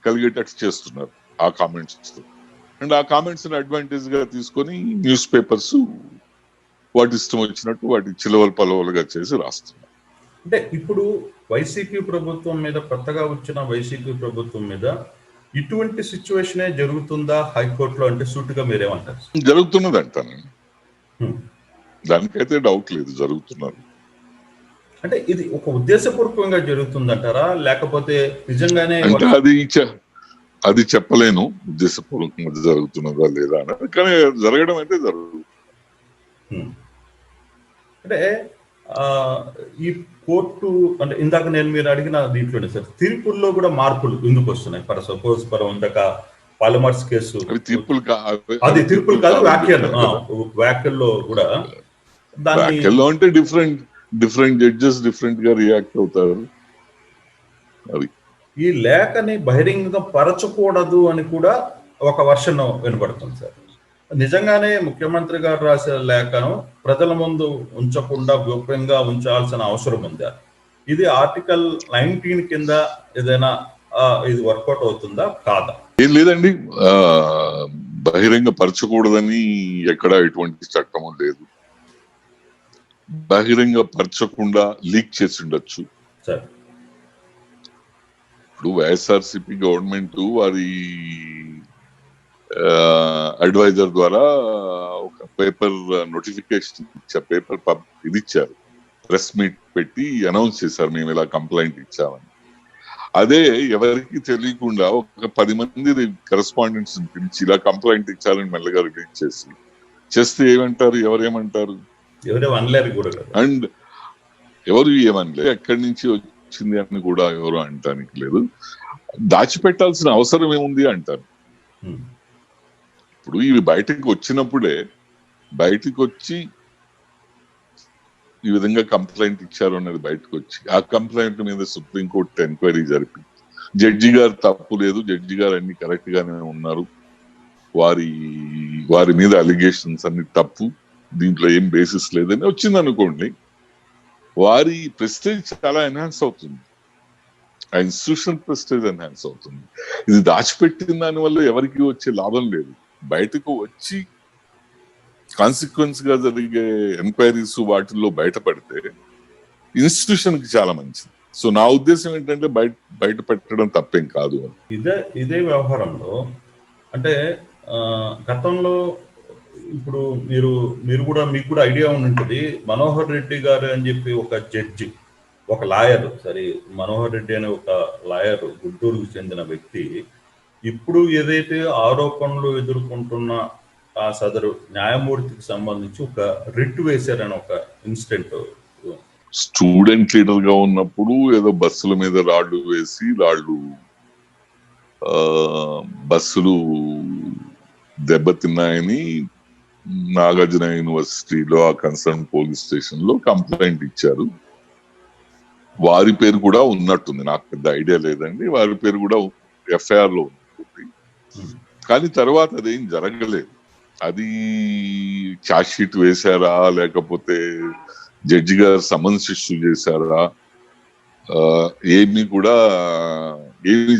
కలిగేటట్టు చేస్తున్నారు. ఆ కామెంట్స్. అండ్ ఆ కామెంట్స్ అడ్వాంటేజ్ గా తీసుకొని న్యూస్ పేపర్స్ వాటి ఇష్టం వచ్చినట్టు వాటి చిలవలు పలవలుగా చేసి రాస్తున్నారు. అంటే ఇప్పుడు వైసీపీ ప్రభుత్వం మీద, కొత్తగా వచ్చిన వైసీపీ ప్రభుత్వం మీద ఇటువంటి సిచ్యువేషనే జరుగుతుందా హైకోర్టులో అంటే సూటిగా మీరేమంటారు? జరుగుతున్నది అంటాను, దానికైతే డౌట్ లేదు, జరుగుతున్నారు. అంటే ఇది ఒక ఉద్దేశపూర్వకంగా జరుగుతుందంటారా, లేకపోతే నిజంగానే? అంటే అది చెప్పలేను ఉద్దేశపూర్వకంగా జరుగుతున్నదా లేదా అని, కానీ జరగడం అయితే జరుగుతుంది. అంటే ఈ కోర్టు అంటే ఇందాక మీరు అడిగిన దీంట్లోనే సార్, తీర్పుల్లో కూడా మార్పులు ఎందుకు వస్తున్నాయి? ఫర్ సపోజ్ ఇందాక పాలిమర్స్ కేసు, అది తీర్పులు కాదు, వ్యాఖ్యల్లో కూడా వ్యాఖ్యల్లో అంటే డిఫరెంట్ జడ్జెస్ డిఫరెంట్ గా రియాక్ట్ అవుతారు. అది ఈ లేఖని బహిరంగంగా పరచకూడదు అని కూడా ఒక వర్షన్ వినపడుతుంది సార్. నిజంగానే ముఖ్యమంత్రి గారు రాసే లేఖను ప్రజల ముందు ఉంచకుండా గోప్యంగా ఉంచాల్సిన అవసరం ఉందా? ఇది ఆర్టికల్ 19 కింద ఏదైనా ఇది వర్కౌట్ అవుతుందా కాదా? ఏం లేదండి, బహిరంగ పరచకూడదని ఎక్కడ ఎటువంటి చట్టము లేదు. బహిరంగ పరచకుండా లీక్ చేసి ఉండొచ్చు. ఇప్పుడు వైఎస్ఆర్సిపి గవర్నమెంట్ వారి అడ్వైజర్ ద్వారా ఒక పేపర్ నోటిఫికేషన్ ఇది ఇచ్చారు, ప్రెస్ మీట్ పెట్టి అనౌన్స్ చేశారు, మేము ఇలా కంప్లైంట్ ఇచ్చామని. అదే ఎవరికి తెలియకుండా ఒక 10 మంది కరెస్పాండెంట్స్ పిలిచి ఇలా కంప్లైంట్ ఇచ్చారని మెల్లగా రిలీజ్ చేస్తే ఏమంటారు, ఎవరేమంటారు? అండ్ ఎవరు ఏమనలేదు, ఎక్కడి నుంచి వచ్చింది అని కూడా ఎవరు అంటానికి లేదు. దాచిపెట్టాల్సిన అవసరం ఏముంది అంటారు. ఇప్పుడు ఇవి బయటకు వచ్చినప్పుడే, బయటకు వచ్చి ఈ విధంగా కంప్లైంట్ ఇచ్చారు అన్నది బయటకు వచ్చి, ఆ కంప్లైంట్ మీద సుప్రీంకోర్టు ఎంక్వైరీ జరిపి జడ్జి గారు తప్పు లేదు, జడ్జి గారు అన్ని కరెక్ట్ గానే ఉన్నారు, వారి మీద అలిగేషన్స్ అన్ని తప్పు, దీంట్లో ఏం బేసిస్ లేదని వచ్చింది అనుకోండి, వారి ప్రెస్టేజ్ చాలా ఎన్హాన్స్ అవుతుంది, ఆ ఇన్స్టిట్యూషన్ ప్రెస్టేజ్ ఎన్హాన్స్ అవుతుంది. ఇది దాచిపెట్టిన దాని వల్ల ఎవరికి వచ్చే లాభం లేదు. బయటకు వచ్చి కాన్సిక్వెన్స్ గా జరిగే ఎంక్వైరీస్ వాటిల్లో బయటపడితే ఇన్స్టిట్యూషన్ కి చాలా మంచిది. సో నా ఉద్దేశం ఏంటంటే బయట పెట్టడం తప్పేం కాదు. ఇదే వ్యవహారంలో అంటే గతంలో ఇప్పుడు మీరు కూడా, మీకు కూడా ఐడియా ఉంటుంది, మనోహర్ రెడ్డి గారు అని చెప్పి ఒక జడ్జి, ఒక లాయర్, మనోహర్ రెడ్డి అనే ఒక లాయర్, గుంటూరుకు చెందిన వ్యక్తి, ఇప్పుడు ఏదైతే ఆరోపణలు ఎదుర్కొంటున్న ఆ సదరు న్యాయమూర్తికి సంబంధించి ఒక రిట్ వేశారని ఒక ఇన్సిడెంట్. స్టూడెంట్ లీడర్ గా ఉన్నప్పుడు ఏదో బస్సుల మీద రాళ్లు వేసి బస్సులు దెబ్బతిన్నాయని నాగార్జున యూనివర్సిటీలో ఆ కన్సర్న్ పోలీస్ స్టేషన్ లో కంప్లైంట్ ఇచ్చారు. వారి పేరు కూడా ఉన్నట్టుంది, నాకు పెద్ద ఐడియా లేదండి, వారి పేరు కూడా ఎఫ్ఐఆర్ లో ఉంటుంది. కానీ తర్వాత అదేం జరగలేదు. అది ఛార్జ్ షీట్ వేశారా, లేకపోతే జడ్జి గారు సమన్స్ ఇష్యూ చేశారా, ఏమీ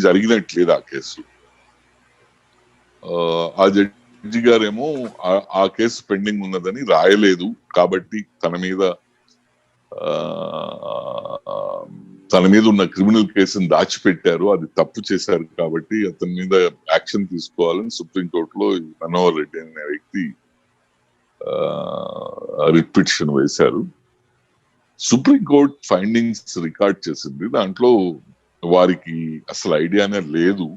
జరిగినట్లేదు ఆ కేసు. ఆ జడ్జి గారేమో ఆ కేసు పెండింగ్ ఉన్నదని రాయలేదు, కాబట్టి తన మీద ఉన్న క్రిమినల్ కేసును దాచిపెట్టారు, అది తప్పు చేశారు, కాబట్టి అతని మీద యాక్షన్ తీసుకోవాలని సుప్రీంకోర్టులో మనోహర్ రెడ్డి అనే వ్యక్తి రిట్ పిటిషన్ వేశారు. సుప్రీంకోర్టు ఫైండింగ్స్ రికార్డ్ చేసింది, దాంట్లో వారికి అసలు ఐడియానే లేదు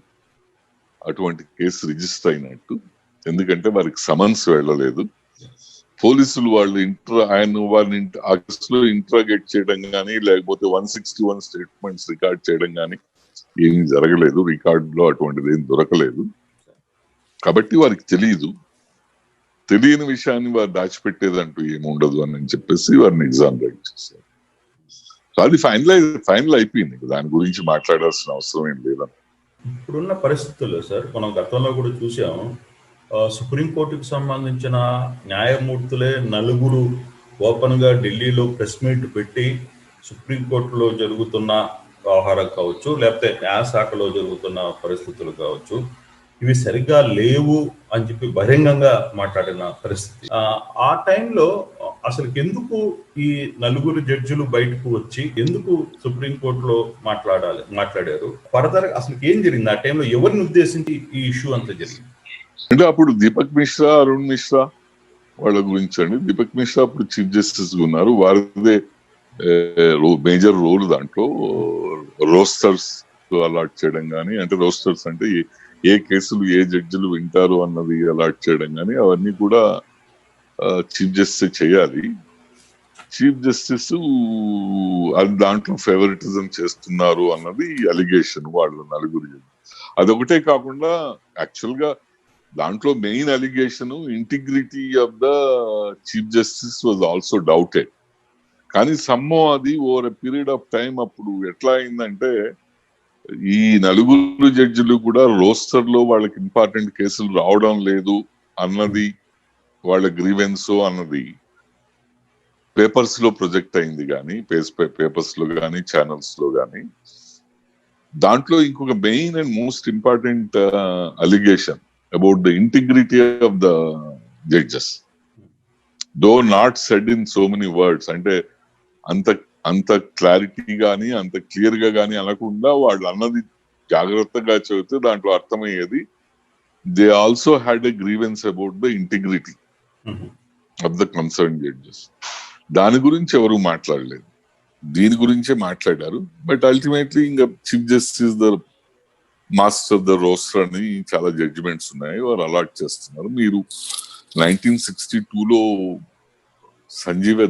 అటువంటి కేసు రిజిస్టర్ అయినట్టు, ఎందుకంటే వారికి సమన్స్ వెళ్ళలేదు. పోలీసులు వారిని ఆ కేసులో ఇంట్రాగేట్ చేయడం కానీ, లేకపోతే 161 స్టేట్మెంట్స్ రికార్డ్ చేయడం కానీ ఏమీ జరగలేదు, రికార్డులో అటువంటిది ఏం దొరకలేదు. కాబట్టి వారికి తెలియని విషయాన్ని వారు దాచిపెట్టేదంటూ ఏముండదు అని చెప్పేసి వారిని ఎగ్జామ్ రైట్ చేశారు. సో అది ఫైనల్ అయిపోయింది, దాని గురించి మాట్లాడాల్సిన అవసరం ఏం లేదని. ఇప్పుడున్న పరిస్థితుల్లో సార్, మనం గతంలో కూడా చూసాము, సుప్రీంకోర్టుకు సంబంధించిన న్యాయమూర్తులే 4 ఓపెన్ గా ఢిల్లీలో ప్రెస్ మీట్ పెట్టి సుప్రీంకోర్టులో జరుగుతున్న వ్యవహారం కావచ్చు, లేకపోతే న్యాయశాఖలో జరుగుతున్న పరిస్థితులు కావచ్చు, ఇవి సరిగ్గా లేవు అని చెప్పి బహిరంగంగా మాట్లాడిన పరిస్థితి. ఆ టైంలో అసలు ఎందుకు ఈ నలుగురు జడ్జిలు బయటకు వచ్చి ఎందుకు సుప్రీంకోర్టులో మాట్లాడారు? ఫర్దర్ అసలు ఏం జరిగింది? ఆ టైంలో ఎవరిని ఉద్దేశించి ఈ ఇష్యూ అంతా జరిగింది? అంటే అప్పుడు దీపక్ మిశ్రా, అరుణ్ మిశ్రా వాళ్ళ గురించి అండి. దీపక్ మిశ్రా అప్పుడు చీఫ్ జస్టిస్ ఉన్నారు. వారిదే మేజర్ రోల్ దాంట్లో. రోస్టర్స్ అలాట్ చేయడం కానీ, అంటే రోస్టర్స్ అంటే ఏ కేసులు ఏ జడ్జిలు వింటారు అన్నది అలాట్ చేయడం కానీ అవన్నీ కూడా చీఫ్ జస్టిస్ చేయాలి. చీఫ్ జస్టిస్ అది దాంట్లో ఫేవరెటిజం చేస్తున్నారు అన్నది అలిగేషన్ వాళ్ళు నలుగురు. అదొకటే కాకుండా యాక్చువల్ గా దాంట్లో main allegation integrity of the chief justice was also doubted. కానీ సమ్మో అది over a period of time అప్పుడు ఎట్లా అయిందంటే ఈ నలుగురు జడ్జిలు కూడా రోస్టర్ లో వాళ్ళకి ఇంపార్టెంట్ కేసులు రావడం లేదు అన్నది వాళ్ళ గ్రీవెన్స్ అన్నది పేపర్స్ లో ప్రొజెక్ట్ అయింది కానీ, పేపర్స్ లో కానీ ఛానల్స్ లో కానీ. దాంట్లో ఇంకొక main and most important allegation about the integrity of the judges, though not said in so many words. అంటే అంత క్లారిటీ గానీ అంత క్లియర్ గా గానీ అనకుండా వాళ్ళు అన్నది జాగ్రత్తగా చదివితే దాంట్లో అర్థమయ్యేది. They also had a grievance about the integrity of the concern judges. దాని గురించి ఎవరు మాట్లాడలేదు, దీని గురించే మాట్లాడారు. బట్ అల్టిమేట్లీ ఇంకా chief justice the master of the roster అని చాలా జడ్జిమెంట్స్ ఉన్నాయి, వారు అలాట్ చేస్తున్నారు. మీరు 1962లో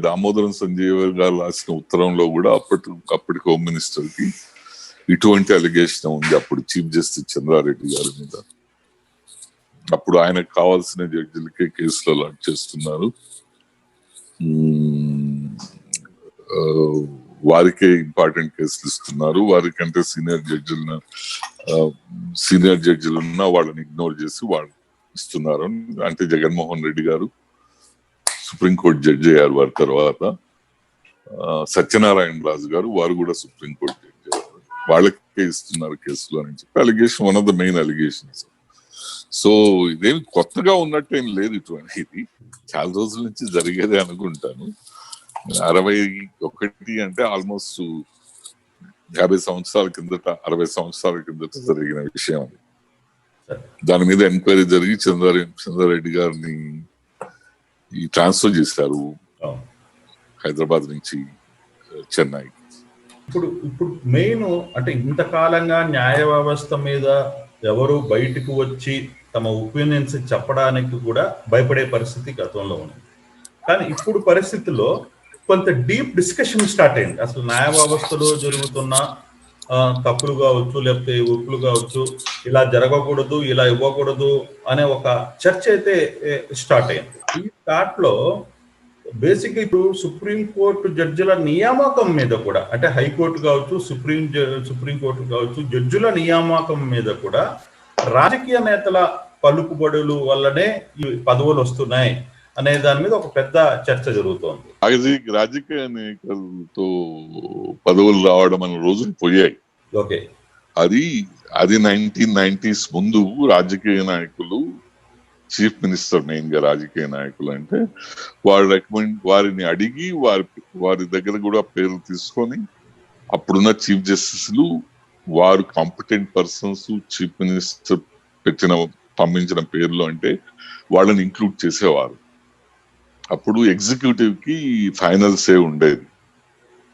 దామోదరం సంజీవ గారు రాసిన ఉత్తరంలో కూడా అప్పటి హోమ్ మినిస్టర్ కి ఇటువంటి అలిగేషన్ ఉంది అప్పుడు చీఫ్ జస్టిస్ చంద్రారెడ్డి గారి మీద. అప్పుడు ఆయనకు కావాల్సిన జడ్జిలకే కేసులు అలాట్ చేస్తున్నారు, వారికే ఇంపార్టెంట్ కేసులు ఇస్తున్నారు, వారికంటే సీనియర్ జడ్జిలున్నా వాళ్ళని ఇగ్నోర్ చేసి వాళ్ళు ఇస్తున్నారు. అంటే జగన్మోహన్ రెడ్డి గారు సుప్రీంకోర్టు జడ్జి అయ్యారు, వారి తర్వాత సత్యనారాయణ రాజు గారు వారు కూడా సుప్రీంకోర్టు జడ్జి అయ్యారు, వాళ్ళకే ఇస్తున్నారు కేసులు అని చెప్పి allegation, one of the main allegations. So ఇదేమి కొత్తగా ఉన్నట్టేం లేదు, ఇటువంటిది చాలా రోజుల నుంచి జరిగేదే అనుకుంటాను. 61 అంటే ఆల్మోస్ట్ 50 సంవత్సరాల కిందట 60 సంవత్సరాల కిందట జరిగిన విషయం అది. దాని మీద ఎంక్వైరీ జరిగి చంద్రారెడ్డి గారిని ట్రాన్స్ఫర్ చేశారు హైదరాబాద్ నుంచి చెన్నై. ఇప్పుడు మెయిన్ అంటే ఇంతకాలంగా న్యాయ వ్యవస్థ మీద ఎవరు బయటకు వచ్చి తమ ఒపీనియన్స్ చెప్పడానికి కూడా భయపడే పరిస్థితి గతంలో ఉంది. కానీ ఇప్పుడు పరిస్థితుల్లో కొంత డీప్ డిస్కషన్ స్టార్ట్ అయింది. అసలు న్యాయ వ్యవస్థలో జరుగుతున్న తప్పులు కావచ్చు, లేకపోతే ఒప్పులు కావచ్చు, ఇలా జరగకూడదు, ఇలా ఇవ్వకూడదు అనే ఒక చర్చ అయితే స్టార్ట్ అయింది. ఈ స్టార్ట్ లో బేసిక్ ఇప్పుడు సుప్రీంకోర్టు జడ్జిల నియామకం మీద కూడా, అంటే హైకోర్టు కావచ్చు, సుప్రీంకోర్టు కావచ్చు, జడ్జిల నియామకం మీద కూడా రాజకీయ నేతల పలుకుబడులు వల్లనే ఈ పదవులు వస్తున్నాయి అనే దాని మీద ఒక పెద్ద చర్చ జరుగుతోంది. రాజకీయ నాయకులతో పదవులు రావడం అనే రోజులు పోయాయి. ఓకే, అది 1990s ముందు రాజకీయ నాయకులు, చీఫ్ మినిస్టర్ మెయిన్ గా రాజకీయ నాయకులు అంటే వారిని అడిగి వారి దగ్గర కూడా పేర్లు తీసుకొని అప్పుడున్న చీఫ్ జస్టిస్లు వారు కాంపిటెంట్ పర్సన్స్ చీఫ్ మినిస్టర్ పంపించిన పేర్లు అంటే వాళ్ళని ఇంక్లూడ్ చేసేవారు. అప్పుడు ఎగ్జిక్యూటివ్ కి ఫైనల్ సే ఉండేది.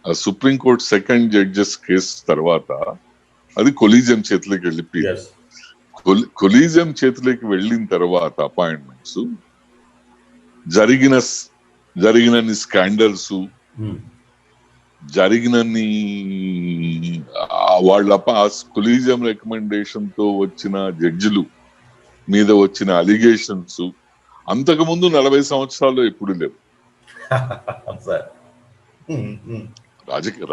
సుప్రీంకోర్టు సెకండ్ జడ్జెస్ కేసు తర్వాత అది కొలీజియం చేతిలోకి వెళ్ళిపోయింది. కొలీజియం చేతిలోకి వెళ్ళిన తర్వాత అపాయింట్మెంట్స్ జరిగినన్ని స్కాండల్స్, జరిగినన్ని వాళ్ళ కొలీజియం రికమెండేషన్ తో వచ్చిన జడ్జిలు మీద వచ్చిన అలిగేషన్స్ అంతకుముందు 40 సంవత్సరాల్లో ఎప్పుడు లేవు.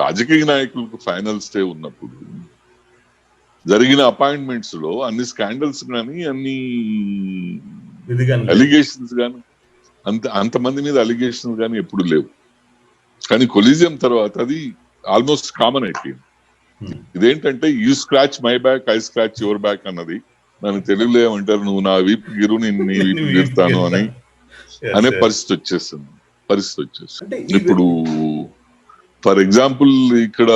రాజకీయ నాయకులకు ఫైనల్ స్టే ఉన్నప్పుడు జరిగిన అపాయింట్మెంట్స్ లో అన్ని స్కాండల్స్ కానీ, అన్ని అలిగేషన్స్ కానీ, అంతమంది మీద అలిగేషన్స్ కానీ ఎప్పుడు లేవు. కానీ కొలీజియం తర్వాత అది ఆల్మోస్ట్ కామన్ అయిపోయింది. ఇదేంటంటే you scratch my back, I scratch your back అన్నది నన్ను తెలుగులో ఏమంటారు, నువ్వు నా వీపు గిరు, నేను నీ వీపు గిరుతాను అని అనే పరిస్థితి వచ్చేస్తుంది. అంటే ఇప్పుడు ఫర్ ఎగ్జాంపుల్ ఇక్కడ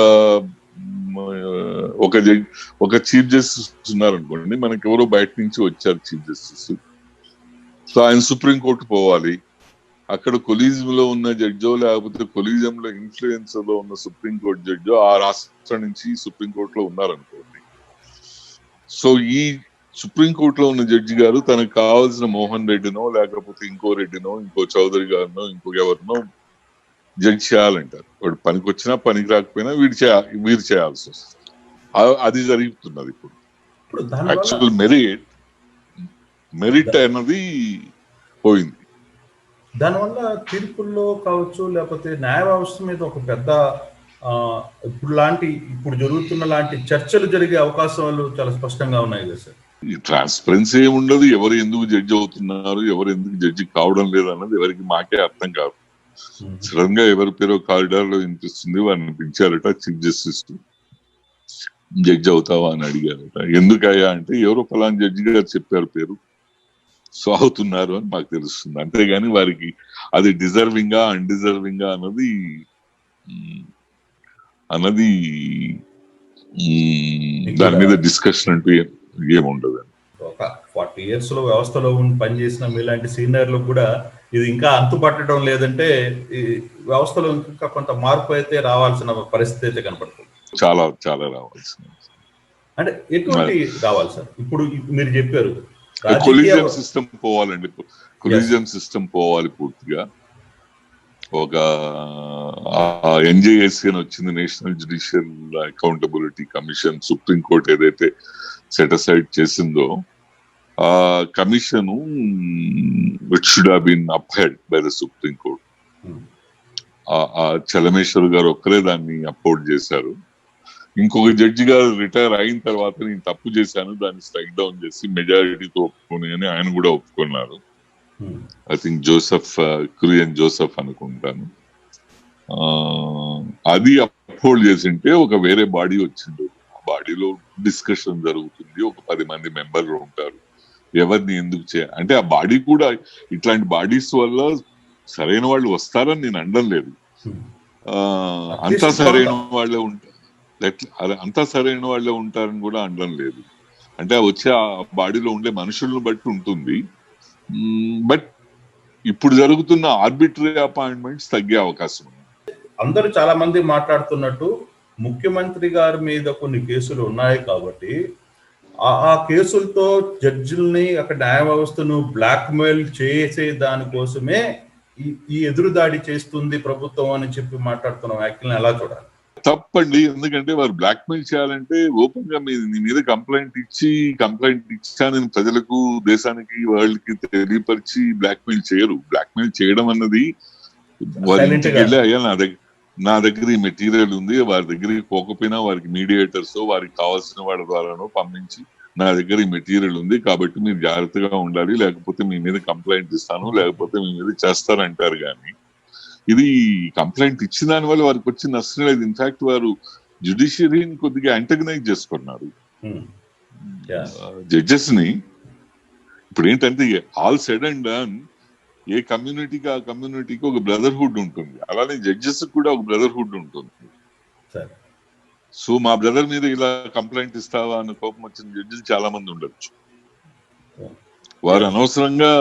ఒక చీఫ్ జస్టిస్ ఉన్నారనుకోండి, మనకి ఎవరో బయట నుంచి వచ్చారు చీఫ్ జస్టిస్. సో ఆయన సుప్రీంకోర్టు పోవాలి. అక్కడ కొలీజియం లో ఉన్న జడ్జో లేకపోతే కొలీజియం లో ఇన్ఫ్లుయెన్స్ లో ఉన్న సుప్రీంకోర్టు జడ్జో ఆ రాష్ట్రం నుంచి సుప్రీంకోర్టులో ఉన్నారనుకోండి. సో ఈ సుప్రీంకోర్టులో ఉన్న జడ్జి గారు తనకు కావాల్సిన మోహన్ రెడ్డినో లేకపోతే ఇంకో రెడ్డినో ఇంకో చౌదరి గారినో ఇంకొక ఎవరినో జడ్జి చేయాలంటారు. వాడు పనికి వచ్చినా పనికి రాకపోయినా వీరు చేయాల్సి వస్తుంది. అది జరుగుతున్నది ఇప్పుడు. యాక్చువల్ మెరిట్ అన్నది పోయింది. దానివల్ల తీర్పుల్లో కావచ్చు, లేకపోతే న్యాయ వ్యవస్థ మీద ఒక పెద్ద ఇప్పుడు జరుగుతున్న లాంటి చర్చలు జరిగే అవకాశాలు చాలా స్పష్టంగా ఉన్నాయి కదా సార్. ఈ ట్రాన్స్పరెన్సీ ఏముండదు. ఎవరు ఎందుకు జడ్జి అవుతున్నారు, ఎవరు ఎందుకు జడ్జి కావడం లేదు అన్నది ఎవరికి మాకే అర్థం కాదు. సడన్ గా ఎవరి పేరో కారిడార్ లో వినిపిస్తుంది, వారిని పిలిచారట చీఫ్ జస్టిస్, జడ్జి అవుతావా అని అడిగారట. ఎందుకయ్యా అంటే ఎవరో ఫలానా జడ్జి గారు చెప్పారు పేరు, సో అవుతున్నారు అని మాకు తెలుస్తుంది. అంతేగాని వారికి అది డిజర్వింగా అన్డిజర్వింగా అన్నది దాని మీద డిస్కషన్ అంటూ ఏముండదు. ఒక 40 years లో వ్యవస్థలో పనిచేసిన మీలాంటి సీనియర్లకు కూడా ఇది ఇంకా అంతుపట్టడం లేదంటే ఈ వ్యవస్థలో ఇంకా కొంత మార్పు అయితే రావాల్సిన పరిస్థితి అయితే కనపడుతుంది. చాలా చాలా రావాల్సిన, అంటే ఎటువంటి రావాలి సార్? ఇప్పుడు మీరు చెప్పారు కొలీజియం సిస్టమ్ పోవాలండి. కొలీజియం సిస్టమ్ పోవాలి పూర్తిగా. ఒక ఎన్జేఎస్సీ అని వచ్చింది, national judicial accountability commission. Supreme court ఏదైతే సెట్ అసైడ్ చేసిందో ఆ commission which should have been upheld by the supreme court. Chalameswar garu ఒక్కరే దాన్ని అప్హోల్డ్ చేశారు. ఇంకొక జడ్జి గారు రిటైర్ అయిన తర్వాత నేను తప్పు చేశాను, దాన్ని స్ట్రైక్ డౌన్ చేసి మెజారిటీతో ఒప్పుకొని అని ఆయన కూడా ఒప్పుకున్నారు. ఐ థింక్ కురియన్ జోసెఫ్ అనుకుంటాను. అది అప్హోల్డ్ చేసింటే ఒక వేరే బాడీ వచ్చింది. ఆ బాడీలో డిస్కషన్ జరుగుతుంది, ఒక 10 మంది మెంబర్లు ఉంటారు. ఎవరిని ఎందుకు అంటే ఆ బాడీ కూడా ఇట్లాంటి బాడీస్ వల్ల సరైన వాళ్ళు వస్తారని నేను అనడం లేదు. అంతా సరైన వాళ్ళే ఉంటారు, అంతా సరైన వాళ్ళే ఉంటారని కూడా అనడం లేదు. అంటే వచ్చే ఆ బాడీలో ఉండే మనుషులను బట్టి ఉంటుంది. బట్ ఇప్పుడు జరుగుతున్న ఆర్బిటరీ అపాయింట్మెంట్స్ తగ్గే అవకాశం ఉంది. అందరూ చాలా మంది మాట్లాడుతున్నట్టు ముఖ్యమంత్రి గారి మీద కొన్ని కేసులు ఉన్నాయి కాబట్టి ఆ కేసులతో జడ్జిల్ని, అక్కడ న్యాయ వ్యవస్థను బ్లాక్మెయిల్ చేసే దానికోసమే ఈ ఎదురుదాడి చేస్తుంది ప్రభుత్వం అని చెప్పి మాట్లాడుతున్నాం. యాక్చువల్ని ఎలా చూడాలి? తప్పండి. ఎందుకంటే వారు బ్లాక్మెయిల్ చేయాలంటే ఓపెన్ గా నీ మీద కంప్లైంట్ ఇచ్చానని ప్రజలకు, దేశానికి, వరల్డ్ కి తెలియపరిచి బ్లాక్మెయిల్ చేయరు. బ్లాక్మెయిల్ చేయడం అన్నది వారి ఇంటికి వెళ్ళి అయ్యా నా దగ్గర ఈ మెటీరియల్ ఉంది, వారి దగ్గరికి పోకపోయినా వారికి మీడియేటర్స్ వారికి కావాల్సిన వాళ్ళ ద్వారానో పంపించి నా దగ్గర ఈ మెటీరియల్ ఉంది కాబట్టి మీరు జాగ్రత్తగా ఉండాలి, లేకపోతే మీ మీద కంప్లైంట్ ఇస్తాను, లేకపోతే మీ మీద చేస్తారంటారు. కానీ ఇది కంప్లైంట్ ఇచ్చిన దాని వల్ల వారికి వచ్చి నష్టం లేదు. ఇన్ఫాక్ట్ వారు జ్యుడిషియరీని కొద్దిగా యాంటగనైజ్ చేసుకున్నారు జడ్జెస్ ని. ఇప్పుడు ఏంటంటే all said and done a కమ్యూనిటీకి ఆ కమ్యూనిటీకి ఒక బ్రదర్హుడ్ ఉంటుంది, అలానే జడ్జెస్ కూడా ఒక బ్రదర్హుడ్ ఉంటుంది. సో మా బ్రదర్ మీద ఇలా కంప్లైంట్ ఇస్తావా అన్న కోపం వచ్చిన జడ్జిలు చాలా మంది ఉండొచ్చు. వారు అనవసరంగా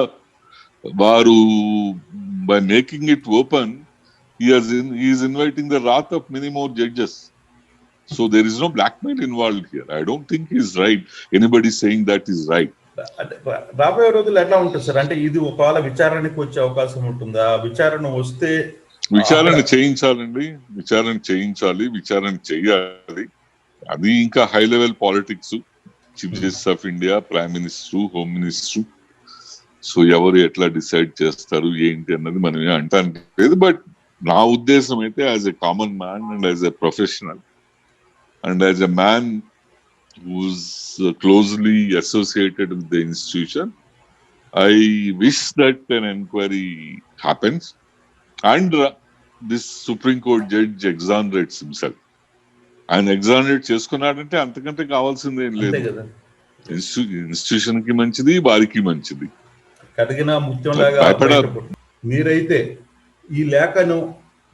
వారు by making it open, he is inviting the wrath of many more judges. So there is no blackmail involved here. I don't think he is right. Anybody saying that is right. రాబోయే రోజులు ఎట్లా ఉంటుంది sir? అంటే ఇది ఒకవేళ విచారణకు వచ్చే అవకాశం ఉంటుందా? విచారణ వస్తే విచారణ చేయించాలండి, విచారణ చేయాలి. అది ఇంకా high level politics. Chief justice of India, prime minister, home minister, so ఎవరు ఎట్లా డిసైడ్ చేస్తారు ఏంటి అన్నది మనం అంటానికి లేదు. బట్ నా ఉద్దేశం అయితే as a common man and as a professional and as a man who's closely associated with the institution, I wish that an inquiry happens and this Supreme Court judge exonerates himself. ఆయన ఎగ్జానరేట్ చేసుకున్నాడంటే అంతకంటే కావాల్సింది ఏం లేదు. Institution కి మంచిది, వారికి మంచిది. కడిగిన ముత్యంలాగా బయటపడుతుంది. మీరైతే ఈ లేఖను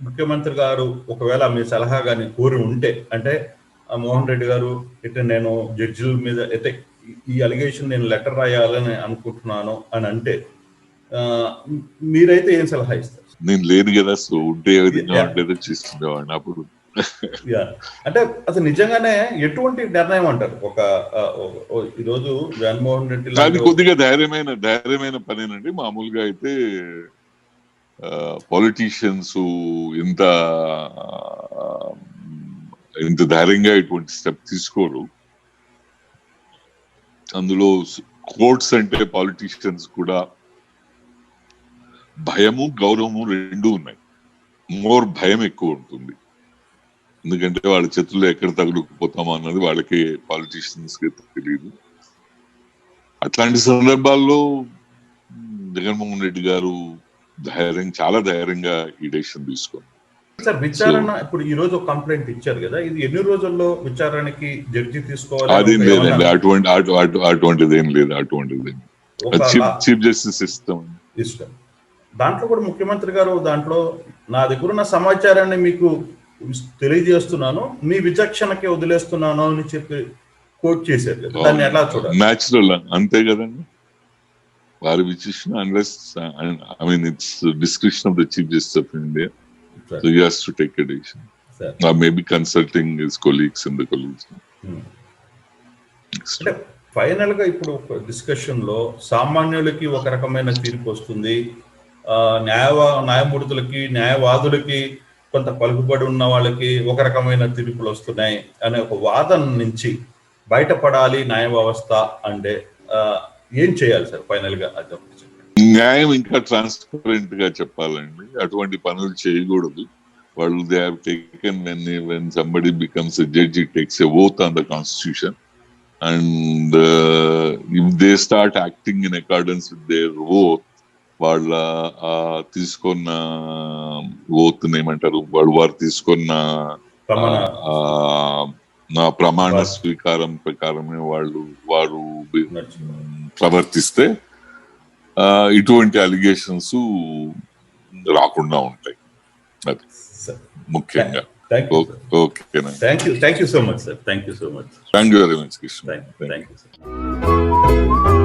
ముఖ్యమంత్రి గారు ఒకవేళ మీ సలహా కానీ కోరి ఉంటే, అంటే మోహన్ రెడ్డి గారు ఇట్లా నేను జడ్జిల మీద అయితే ఈ అలిగేషన్ నేను లెటర్ రాయాలని అనుకుంటున్నాను అని అంటే మీరైతే ఏం సలహా ఇస్తారు? నేను లేదు కదా, సో ఉంటే ఏ విధంగా ఉండేదో చేస్తుండేవాడిని అప్పుడు. అంటే అసలు నిజంగానే ఎటువంటి నిర్ణయం అంటారు? ఒక ఈరోజు జగన్మోహన్ రెడ్డి అది కొద్దిగా ధైర్యమైన పనేనండి. మామూలుగా అయితే పొలిటీషియన్స్ ఇంత ధైర్యంగా ఇటువంటి స్టెప్ తీసుకోరు. అందులో కోర్ట్స్ అంటే పాలిటీషియన్స్ కూడా భయము గౌరవము రెండు ఉన్నాయి. మోర్ భయం ఎక్కువ ఉంటుంది, ఎందుకంటే వాళ్ళ చేతుల్లో ఎక్కడ తగులుకుపోతామో అన్నది వాళ్ళకి పాలిటీషియన్స్ కి తెలియదు. అట్లాంటి సందర్భాల్లో జగన్మోహన్ రెడ్డి గారు చాలా ధైర్యంగా ఈ డెసిషన్ తీసుకోండి. సార్ విచారణ ఇప్పుడు ఈ రోజు కంప్లైంట్ ఇచ్చారు కదా, ఇది ఎన్ని రోజుల్లో విచారణకి జడ్జి తీసుకోవాలి? అది లేదండి, అటువంటిది ఏం లేదు. చీఫ్ జస్టిస్ ఇష్టం. దాంట్లో కూడా ముఖ్యమంత్రి గారు దాంట్లో నా దగ్గర ఉన్న సమాచారాన్ని మీకు తెలియజేస్తున్నాను, మీ విచక్షణకి వదిలేస్తున్నాను అని చెప్పి కోట్ చేశారు కదా, దాన్ని ఎలా చూడాలి? న్యాచురల్ అంతే కదండి, వారి విచక్షణ. Unless I mean it's description of the chief justice of India, so he has to take a decision, or maybe consulting his colleagues in the colleges. అంటే ఫైనల్ గా ఇప్పుడు డిస్కషన్ లో సామాన్యులకి ఒక రకమైన తీర్పు వస్తుంది, న్యాయమూర్తులకి న్యాయవాదులకి కొంత పలుకుబడి ఉన్న వాళ్ళకి ఒక రకమైన తీర్పులు వస్తున్నాయి అనే ఒక వాదన నుంచి బయటపడాలి న్యాయ వ్యవస్థ అంటే ఏం చేయాలి సార్? ఫైనల్ గా న్యాయం ఇంకా ట్రాన్స్పరెంట్ గా చెప్పాలండి. అటువంటి పనులు చేయకూడదు. వాళ్ళు they have taken when somebody becomes a judge, he takes a oath on the constitution, and if they start acting in accordance with their oath, వాళ్ళ తీసుకున్న ఓత్ ఏమంటారు, వారు తీసుకున్న ప్రమాణ స్వీకారం ప్రకారమే వారు ప్రవర్తిస్తే ఇటువంటి అలిగేషన్స్ రాకుండా ఉంటాయి. అది ముఖ్యంగా. ఓకేనా, thank you so much sir. Thank you so much. Thank you very much Krishna. Thank you sir.